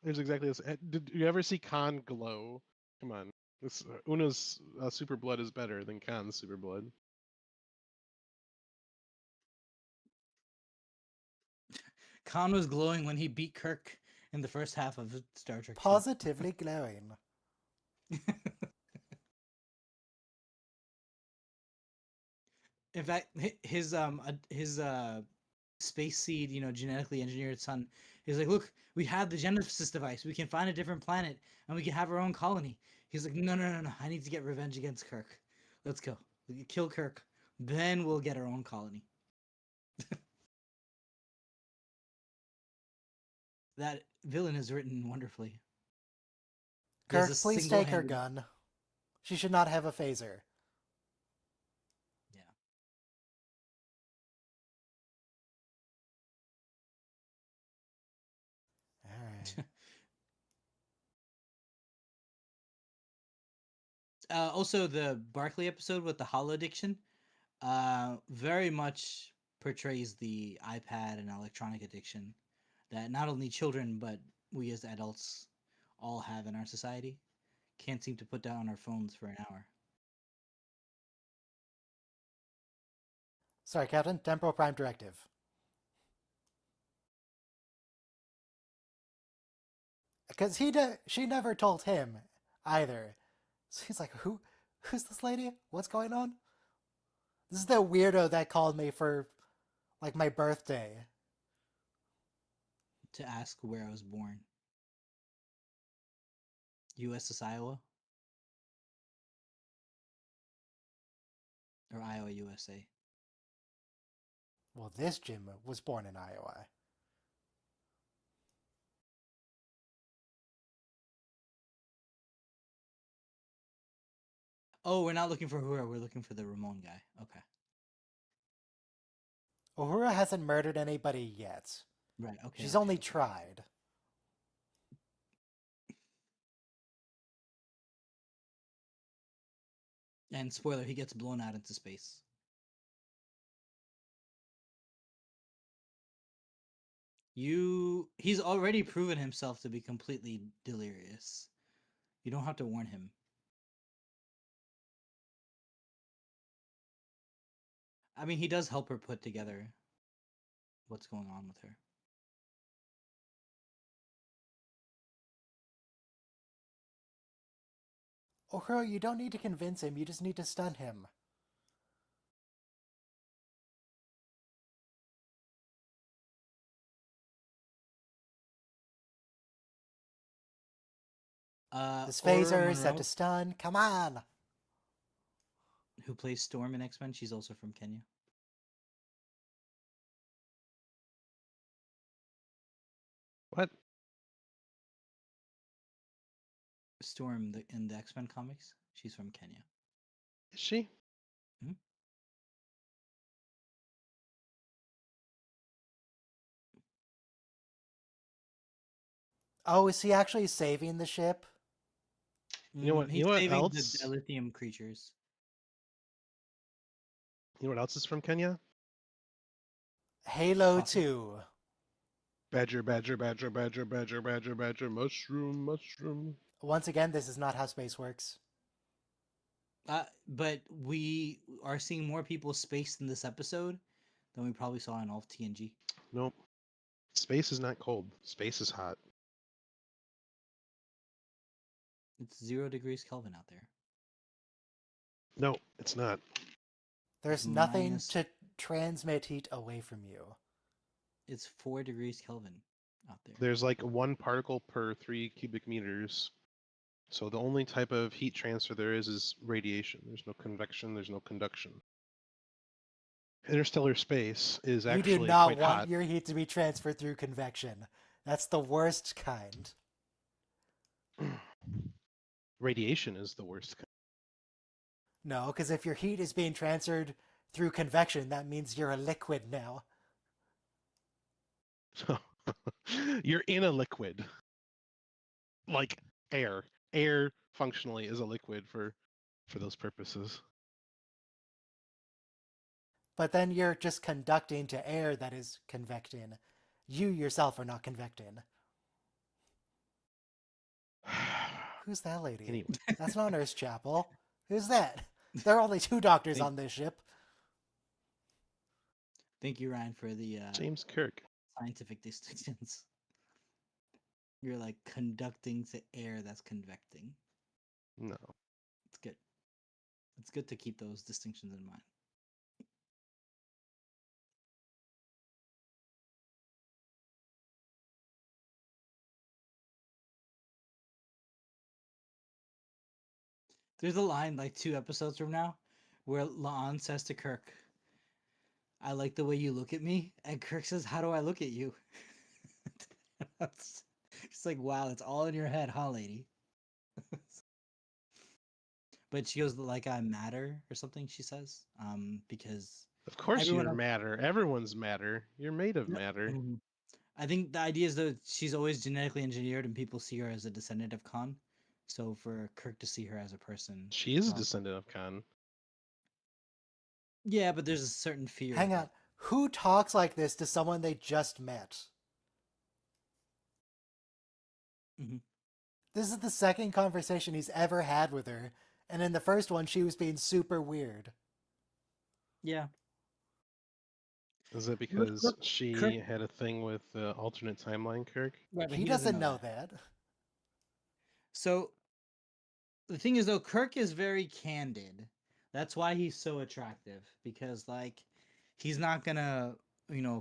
It's exactly the same. Did you ever see Khan glow? Come on. This Una's super blood is better than Khan's super blood. Khan was glowing when he beat Kirk in the first half of Star Trek. 2. Positively glowing. In fact, his space seed, you know, genetically engineered son, he's like, look, we have the Genesis device. We can find a different planet and we can have our own colony. He's like, no. I need to get revenge against Kirk. Let's go. We can kill Kirk, then we'll get our own colony. That villain is written wonderfully. He has Kirk, a please take her single-handed- gun. She should not have a phaser. Yeah. Alright. Also, the Barkley episode with the hollow addiction very much portrays the iPad and electronic addiction that not only children but we as adults all have in our society. Can't seem to put down our phones for an hour. Sorry, Captain. Temporal Prime Directive. Because she never told him either. So he's like, who's this lady? What's going on? This is the weirdo that called me for, like, my birthday. To ask where I was born. USS Iowa? Or Iowa, USA? Well, this Jim was born in Iowa. Oh, we're not looking for Hura, we're looking for the Ramon guy. Okay. Uhura hasn't murdered anybody yet. Right. Okay. She's okay, only okay. tried. And spoiler, he gets blown out into space. He's already proven himself to be completely delirious. You don't have to warn him. I mean, he does help her put together what's going on with her. Uhura, you don't need to convince him, you just need to stun him. This Aurora phaser is set Monroe, to stun. Come on! who plays Storm in X-Men, she's also from Kenya. What? Storm in the X-Men comics, she's from Kenya. Is she? Mhm. Oh, is he actually saving the ship? You know what? He's You know what saving the else? dilithium creatures. You know what else is from Kenya? Halo Coffee. 2. Badger, badger, badger, badger, badger, badger, badger, mushroom, mushroom. Once again, this is not how space works. But we are seeing more people spaced in this episode than we probably saw in all of TNG. Nope. Space is not cold. Space is hot. It's 0 degrees Kelvin out there. No, it's not. There's It's nothing minus- to transmit heat away from you. It's 4 degrees Kelvin out there. There's like 1 particle per 3 cubic meters. So the only type of heat transfer there is radiation. There's no convection, there's no conduction. Interstellar space is You actually do not quite want hot. your heat to be transferred through convection. That's the worst kind. Radiation is the worst kind. No, because if your heat is being transferred through convection, that means you're a liquid now. So you're in a liquid. Like air. Air functionally is a liquid for those purposes. But then you're just conducting to air that is convecting. You yourself are not convecting. Who's that lady? Anyway. That's not Nurse Chapel. Who's that? There are only 2 doctors Thank- on this ship. Thank you, Ryan, for the James Kirk. scientific distinctions. You're like conducting to air that's convecting. No. It's good. It's good to keep those distinctions in mind. There's a line like 2 episodes from now where La'an says to Kirk, "I like the way you look at me," and Kirk says, "How do I look at you?" It's like, wow, it's all in your head, huh, lady? But she goes, like, I matter or something, she says. Because Of course everyone you're else- matter. Everyone's matter. You're made of matter. Mhm. I think the idea is that she's always genetically engineered and people see her as a descendant of Khan. So for Kirk to see her as a person. She is a well, descendant of Khan. Yeah, but there's a certain fear. Hang on. Who talks like this to someone they just met? Mhm. This is the second conversation he's ever had with her, and in the first one she was being super weird. Yeah. Is it because Kirk- she Kirk- had a thing with the alternate timeline, Kirk? Right, but He doesn't know that. So the thing is though, Kirk is very candid. That's why he's so attractive. Because like he's not gonna,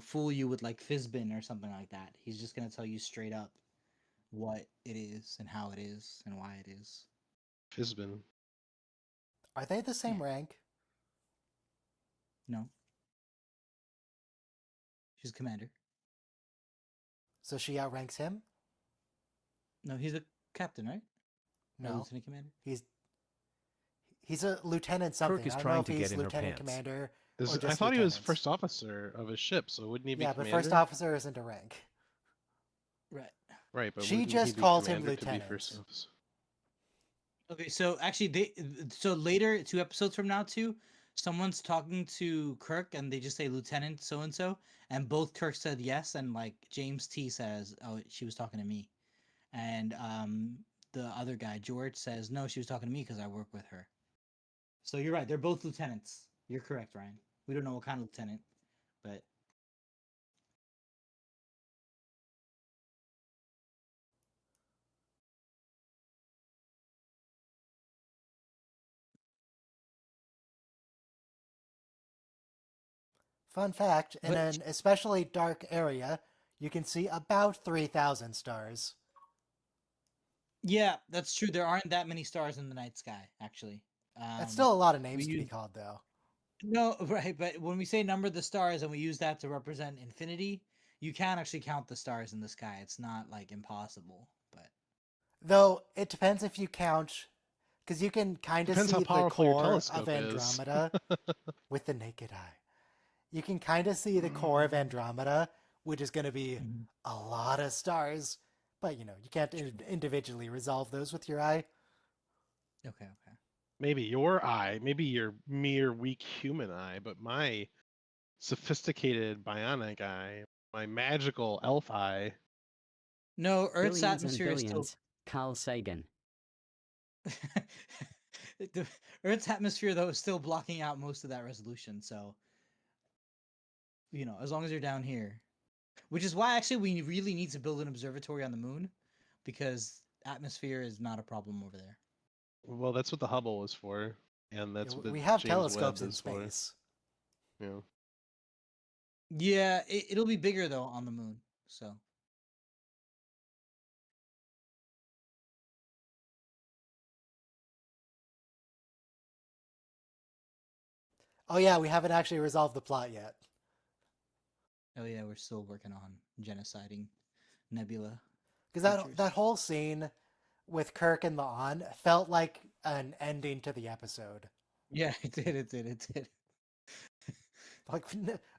fool you with like Fizbin or something like that. He's just gonna tell you straight up what it is and how it is and why it is. Fizbin. Are they the same Yeah. rank? No. She's commander. So she outranks him? No, he's a captain, right? Or No. lieutenant commander. He's a lieutenant something. is I don't trying know if to he's get in her lieutenant pants. commander Or I just thought he was lieutenant? first officer of his ship, so wouldn't he be Yeah, but commander? first officer isn't a rank. Right. Right, but She wouldn't he just be calls him commander to be lieutenant. first officer? Okay, so actually, so later, 2 episodes from now, too, someone's talking to Kirk, and they just say Lieutenant so and so, and both Kirk said yes, and like James T says, "Oh, she was talking to me," and the other guy George says, "No, she was talking to me because I work with her." So you're right; they're both lieutenants. You're correct, Ryan. We don't know what kind of lieutenant, but Fun fact, in but an especially dark area, you can see about 3,000 stars. yeah, that's true. There aren't that many stars in the night sky, actually. That's still a lot of We names to be use called, though. no, right, but when we say number the stars and we use that to represent infinity, you can actually count the stars in the sky. It's not like impossible, but Though, it depends if you count, because you can kind of Depends how see the powerful your core telescope of is. Andromeda with the naked eye. You can kind of see the core of Andromeda, which is going to be Mhm. a lot of stars. But, you know, you can't individually resolve those with your eye. Okay, okay. Maybe your eye, maybe your mere weak human eye, but my sophisticated bionic eye, my magical elf eye. No, Earth's Billions and atmosphere is still billions. Carl Sagan. the Earth's atmosphere though is still blocking out most of that resolution. So, as long as you're down here, which is why actually we really need to build an observatory on the moon, because atmosphere is not a problem over there. Well, that's what the Hubble is for, and that's what the We have James telescopes Webb in is for. space. Yeah. Yeah, it'll be bigger though on the moon. So. Oh, yeah, we haven't actually resolved the plot yet. Oh yeah, we're still working on genociding Nebula. Because creatures. that whole scene with Kirk and La'an felt like an ending to the episode. Yeah, it did. It did. It did. Like,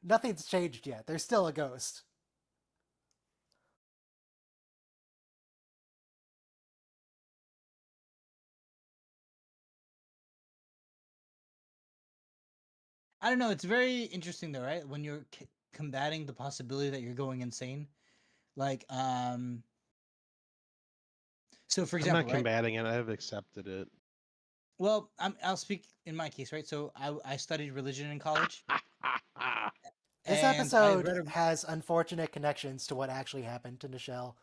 nothing's changed yet. There's still a ghost. I don't know. It's very interesting though, right? When you're combating the possibility that you're going insane, like So for I'm not example, right? combating it. I've accepted it. Well, I'll speak in my case, right? So I studied religion in college, This and I episode read a has unfortunate connections to what actually happened to Nichelle.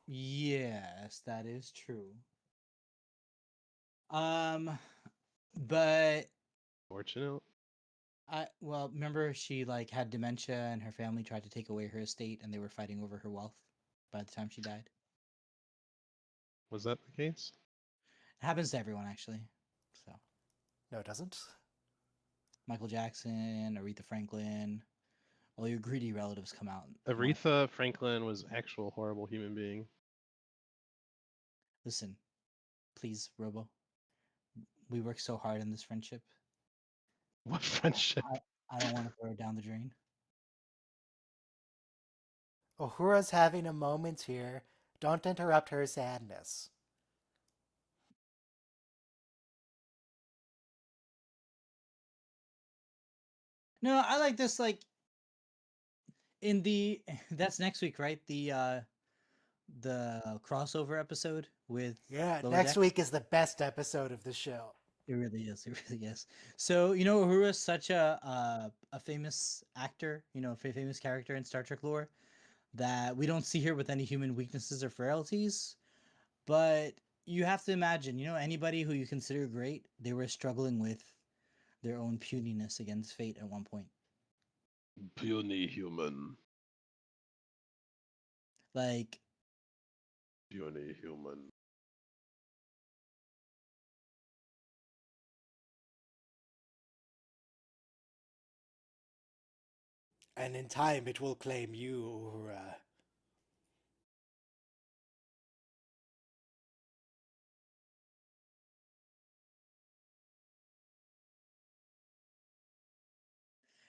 yes, that is true. But Fortunate. remember she like had dementia and her family tried to take away her estate and they were fighting over her wealth by the time she died. Was that the case? It happens to everyone actually. So No, it doesn't. Michael Jackson, Aretha Franklin, all your greedy relatives come out. Aretha Franklin was actual horrible human being. Listen, please, Robo. We work so hard in this friendship. What friendship? I don't want to throw it down the drain. Uhura's having a moment here. Don't interrupt her sadness. No, I like this. Like in the that's next week, right? The crossover episode with Yeah, Lower next Decks. week is the best episode of the show. It really is. It really is. So Uhura's such a famous actor, a famous character in Star Trek lore, that we don't see her with any human weaknesses or frailties. But you have to imagine, anybody who you consider great, they were struggling with their own puniness against fate at one point. Puny human. Like Puny human. And in time it will claim you, Uhura.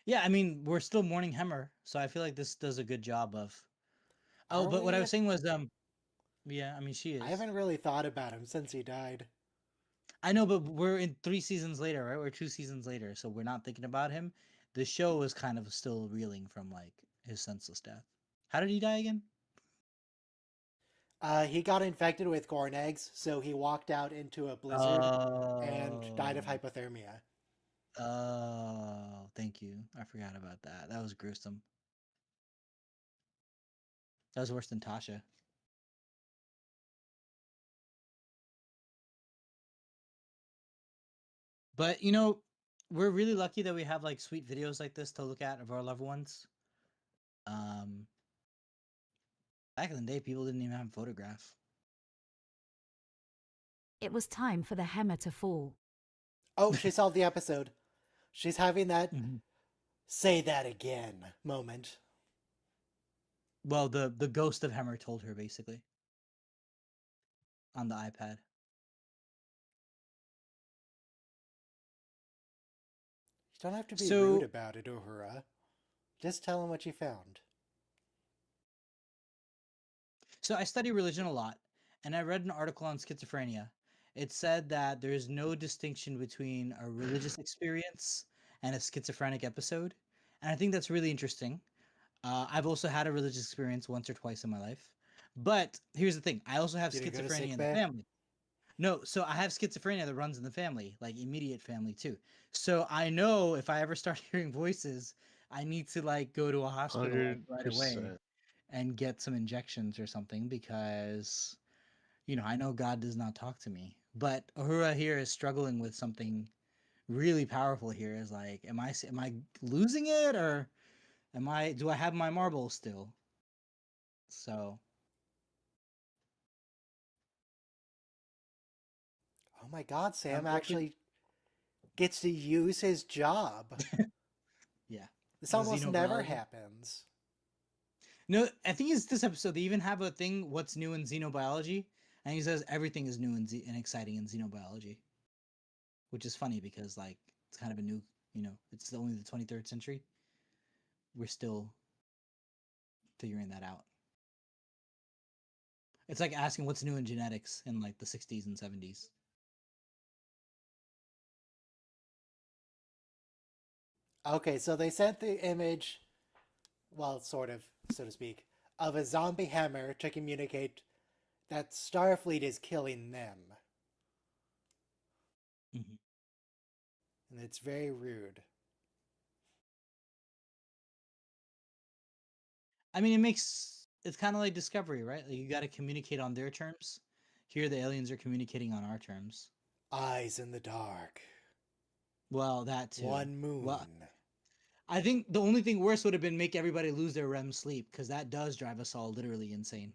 Yeah, I mean, we're still mourning Hemmer, so I feel like this does a good job of. Oh, Are but what I we? was saying was, yeah, I mean, she I is. haven't really thought about him since he died. I know, but we're in 3 seasons later, right? We're 2 seasons later, so we're not thinking about him. The show is kind of still reeling from like his senseless death. How did he die again? He got infected with corn eggs, so he walked out into a blizzard and died of Oh, hypothermia. oh, thank you. I forgot about that. That was gruesome. That was worse than Tasha. But we're really lucky that we have like sweet videos like this to look at of our loved ones. Um, Back in the day, people didn't even have a photograph. It was time for the hammer to fall. Oh, she saw the episode. She's having that Mhm. say that again moment. Well, the ghost of Hemmer told her basically on the iPad. You don't have to be rude So, about it, Uhura. Just tell him what you found. so I study religion a lot, and I read an article on schizophrenia. It said that there is no distinction between a religious experience and a schizophrenic episode, and I think that's really interesting. I've also had a religious experience once or twice in my life, but here's the thing: I also have Did you go to schizophrenia sick in the bay? family. No, so I have schizophrenia that runs in the family, like immediate family too. So I know if I ever start hearing voices, I need to like go to a hospital like right away 100%. and get some injections or something because I know God does not talk to me. But Uhura here is struggling with something really powerful here is like am I losing it or am I do I have my marbles still? So, Oh my god, Sam I'm working actually gets to use his job. yeah, This the almost never xenobiology. happens. No, I think it's this episode. They even have a thing, what's new in xenobiology? And he says everything is new and exciting in xenobiology, which is funny because, like, it's kind of a new, it's only the 23rd century. We're still figuring that out. It's like asking what's new in genetics in, like, the 60s and 70s. Okay, so they sent the image, well, sort of, so to speak, of a zombie hammer to communicate that Starfleet is killing them. Hmm. And it's very rude. I mean, it's kind of like Discovery, right? Like, you got to communicate on their terms. Here, the aliens are communicating on our terms. Eyes in the dark. Well, that too. One Well, moon. I think the only thing worse would have been make everybody lose their REM sleep because that does drive us all literally insane.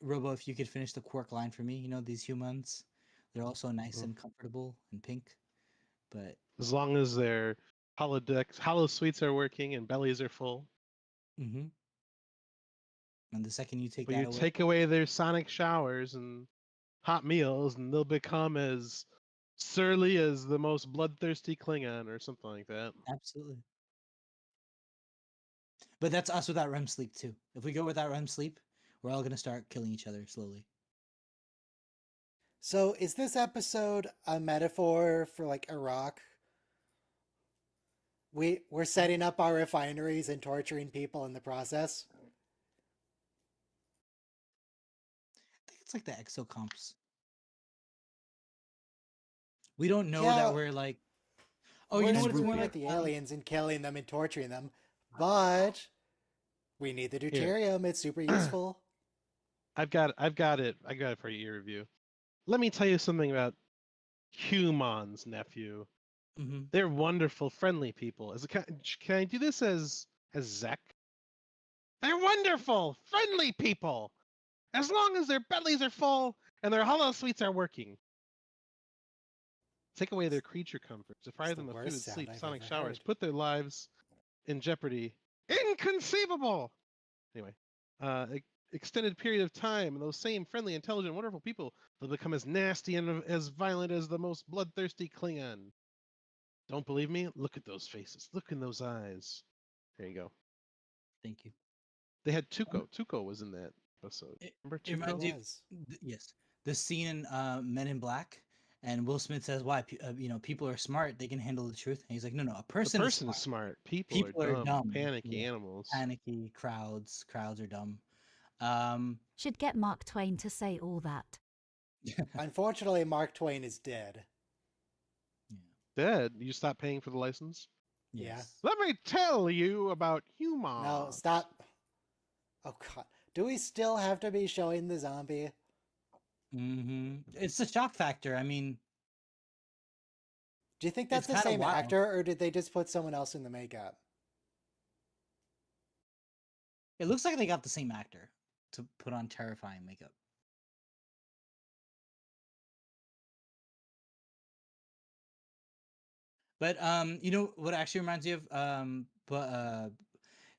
Robo, if you could finish the Quark line for me, these humans, they're also nice and comfortable and pink, but As long as their holodecks, hollow suites are working and bellies are full. and the second you take But that you away, take away their sonic showers and hot meals, and they'll become as surly as the most bloodthirsty Klingon or something like that. absolutely. But that's us without REM sleep too. If we go without REM sleep, we're all gonna start killing each other slowly. So is this episode a metaphor for like Iraq? We're setting up our refineries and torturing people in the process. I think it's like the exocomps. We don't know that Yeah, we're like, oh, we're you know what? It's more screwing with like, the aliens and killing them and torturing them, but we need the Here, deuterium. It's super useful. I've got it for your review. Let me tell you something about humans, nephew. hmm They're wonderful, friendly people. Can I do this as Zek? They're wonderful, friendly people. As long as their bellies are full and their hollow suites are working. Take away their creature comforts, It's deprive the them of worst food, sound sleep, I've sonic ever showers, heard. put their lives in jeopardy. Inconceivable! Anyway, extended period of time, and those same friendly, intelligent, wonderful people will become as nasty and as violent as the most bloodthirsty Klingon. Don't believe me? Look at those faces. Look in those eyes. There you go. Thank you. They had Tuco. Tuco was in that episode. Remember It reminds Tuco? you, Was. yes, the scene in Men in Black, and Will Smith says, "Why? People are smart. They can handle the truth." And he's like, "No, no, a The person, person is smart. People People are are dumb. Panicky Yeah. animals. Panicky crowds are dumb." Should get Mark Twain to say all that. Unfortunately, Mark Twain is dead. Dead? You stop paying for the license? Yeah. Yes. Let me tell you about humans. No, stop. Oh god. Do we still have to be showing the zombie? It's the shock factor. I mean, Do you think that's It's the kinda same wild. actor, or did they just put someone else in the makeup? it looks like they got the same actor to put on terrifying makeup. But you know what actually reminds me of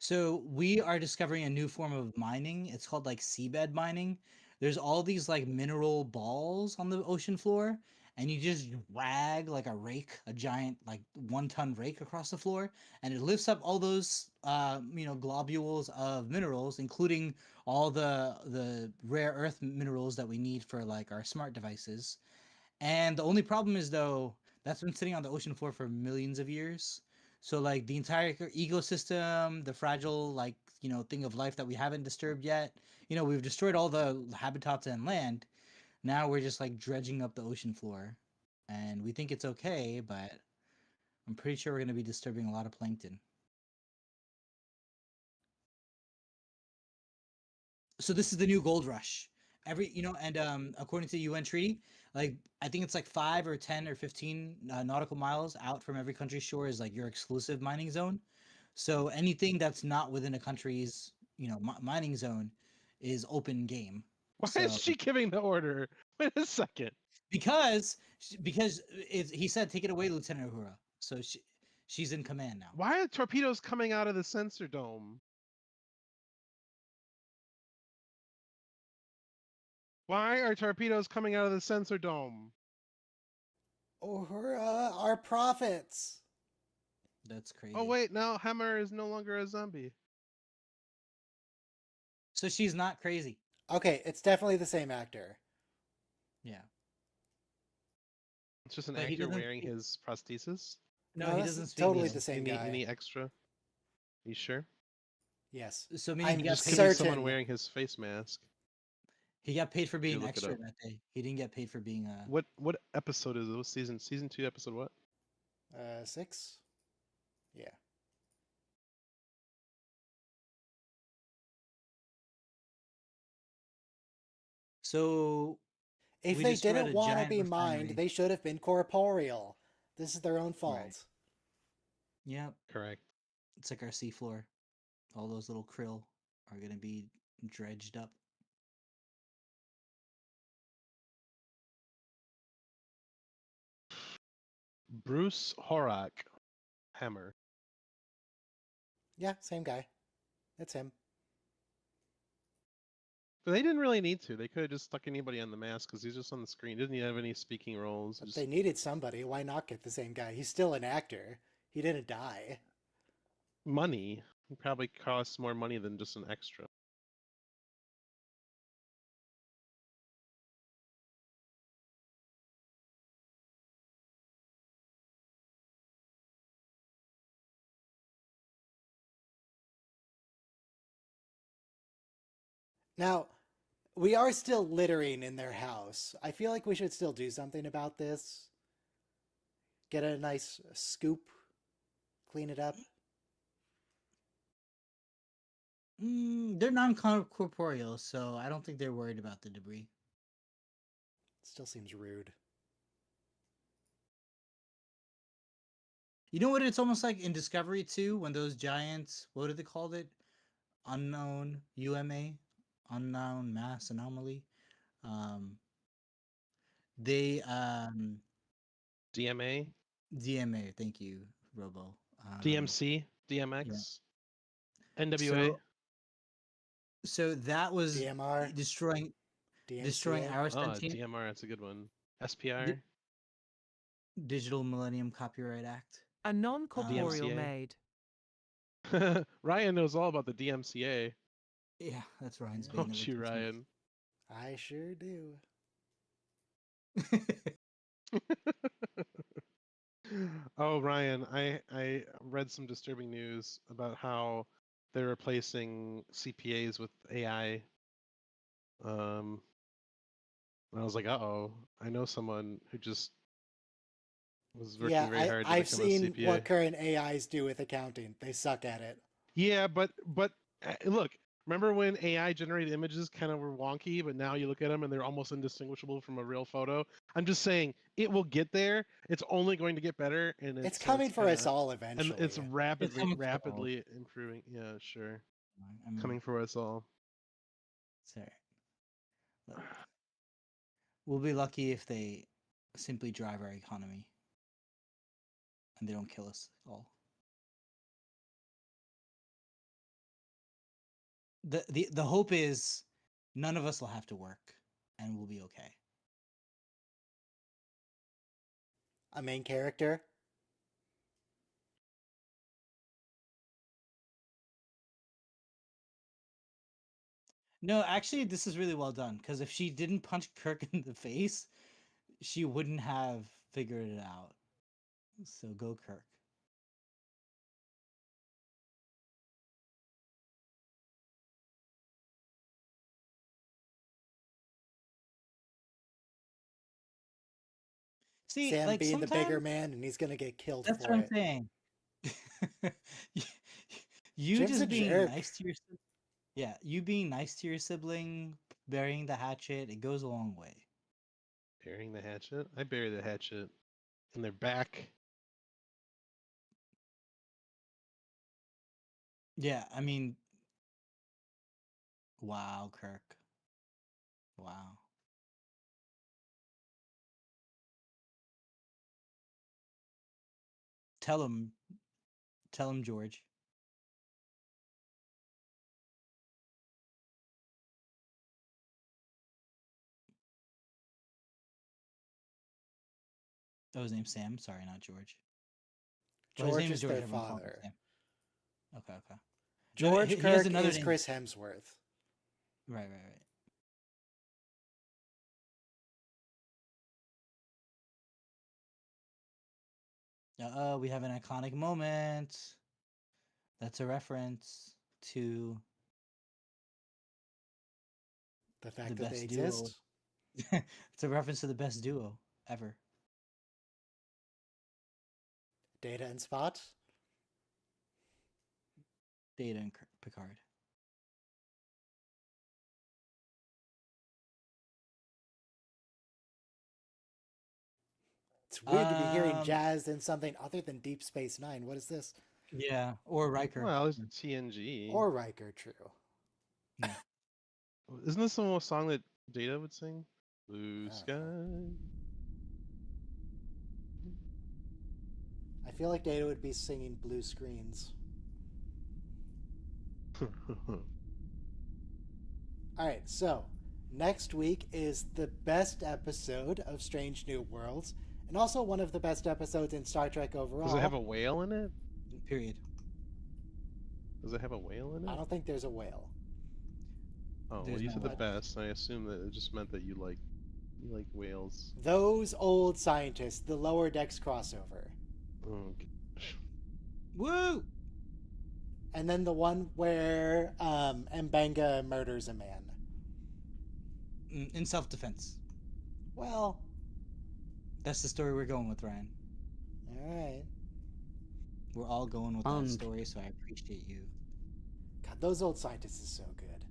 so we are discovering a new form of mining. It's called like seabed mining. There's all these like mineral balls on the ocean floor, and you just drag like a rake, a giant like 1 ton rake across the floor, and it lifts up all those globules of minerals, including all the rare earth minerals that we need for like our smart devices. And the only problem is though that's been sitting on the ocean floor for millions of years. So like the entire ecosystem, the fragile like thing of life that we haven't disturbed yet. We've destroyed all the habitats and land. Now we're just like dredging up the ocean floor, and we think it's okay, but I'm pretty sure we're going to be disturbing a lot of plankton. So this is the new gold rush. And according to UN treaty, like I think it's like 5 or 10 or 15 nautical miles out from every country's shore is like your exclusive mining zone. So anything that's not within a country's mining zone is open game. Why So is she giving the order? Wait a second. because he said take it away, Lieutenant Uhura. So she's in command now. Why are torpedoes coming out of the sensor dome? Why are torpedoes coming out of the sensor dome? Uhura, our prophets. That's crazy. Oh wait, now Hammer is no longer a zombie. So she's not crazy. Okay, it's definitely the same actor. Yeah. It's just an But he actor doesn't- wearing his prosthesis. No, No, he this doesn't is speak totally English. the same guy. Any extra? You sure? Yes. So meaning I'm he got Just paid. give me certain. someone wearing his face mask. He got paid for being look it extra up. that day. He didn't get paid for being a. What episode is it? What season? Season 2, episode what? 6? Yeah. So If we they destroyed didn't a want to giant be mined, refinery. they should have been corporeal. This is their own fault. Yeah, Correct. it's like our seafloor. All those little krill are gonna be dredged up. Bruce Horak, Hammer. Yeah, same guy. It's him. But they didn't really need to. They could have just stuck anybody on the mask because he's just on the screen. Didn't he have any speaking roles? But Just they needed somebody. Why not get the same guy? He's still an actor. He didn't die. money. It probably costs more money than just an extra. Now, we are still littering in their house. I feel like we should still do something about this. Get a nice scoop, clean it up. They're non-corporeal, so I don't think they're worried about the debris. Still seems rude. You know what? It's almost like in Discovery 2 when those giants, what did they call it? Unknown UMA, unknown mass anomaly. They DMA, DMA. Thank you, Robo. DMC, DMX, NWA. So that was DMR, destroying DMCA. our Oh, sentient. DMR, that's a good one. SPR. Digital Millennium Copyright Act. A non-corporeal DMCA. maid. Ryan knows all about the DMCA. Yeah, that's Ryan's bane Don't of you, existence. Ryan? I sure do. Oh, Ryan, I read some disturbing news about how they're replacing CPAs with AI. And I was like, uh-oh, I know someone who just was working Yeah, very hard to I've become a seen CPA. what current AIs do with accounting. They suck at it. Yeah, but look, remember when AI generated images kind of were wonky, but now you look at them and they're almost indistinguishable from a real photo? I'm just saying it will get there. It's only going to get better, and It's coming for us all and eventually. it's rapidly coming for all. rapidly improving. Yeah, sure. I mean, Coming for us all. sorry. Look, we'll be lucky if they simply drive our economy and they don't kill us all. The hope is none of us will have to work and we'll be okay. A main character. No, actually, this is really well done because if she didn't punch Kirk in the face, she wouldn't have figured it out. So go Kirk. See, Sam like being the bigger sometimes man, and he's gonna get killed that's for what I'm it. saying. You Jim's just a being jerk. nice to your yeah, you being nice to your sibling, burying the hatchet, it goes a long way. Burying the hatchet? I bury the hatchet in their back. Yeah, I mean, wow, Kirk. Wow. Tell him, George. Oh, his name's Sam. Sorry, not George. Well, his George name is their everyone calls him father. Sam. Okay, okay. No, George he has Kirk another is name. Chris Hemsworth. Right. We have an iconic moment. That's a reference to The fact the that they best duo. exist. It's a reference to the best duo ever. Data and Spot. Data and Picard. It's weird to be hearing jazz in something other than Deep Space Nine. What is this? Yeah, or Riker. Well, it's TNG. Or Riker, true. Yeah. Isn't this the song that Data would sing? Blue sky. I feel like Data would be singing Blue Screens. Alright, so next week is the best episode of Strange New Worlds, and also one of the best episodes in Star Trek overall. Does it have a whale in it? Period. Does it have a whale in it? I don't think there's a whale. Oh, There's well, you no said the whale. best. And I assume that it just meant that you like whales. Those old scientists, the Lower Decks crossover. Oh gosh. Woo! And then the one where M'Benga murders a man. In self-defense. Well, that's the story we're going with, Ryan. Alright. We're all going with that story, so I appreciate you. God, those old scientists is so good.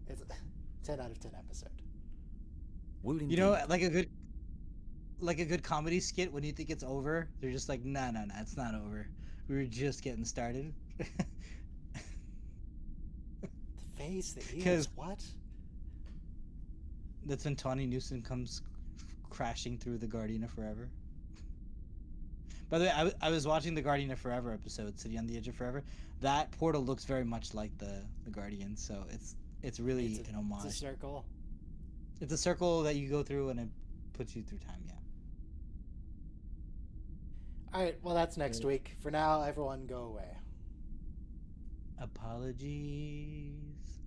It's 10 out of 10 episode. You know, like a good comedy skit, when you think it's over, they're just like, no, it's not over. We were just getting started. The face, the ears, what? That's when Tawny Newsom comes crashing through the Guardian of Forever. By the way, I was watching the Guardian of Forever episode, City on the Edge of Forever. That portal looks very much like the Guardian, so it's really an homage. It's a circle. It's a circle that you go through and it puts you through time, yeah. All right, well, that's next week. For now, everyone go away. Apologies.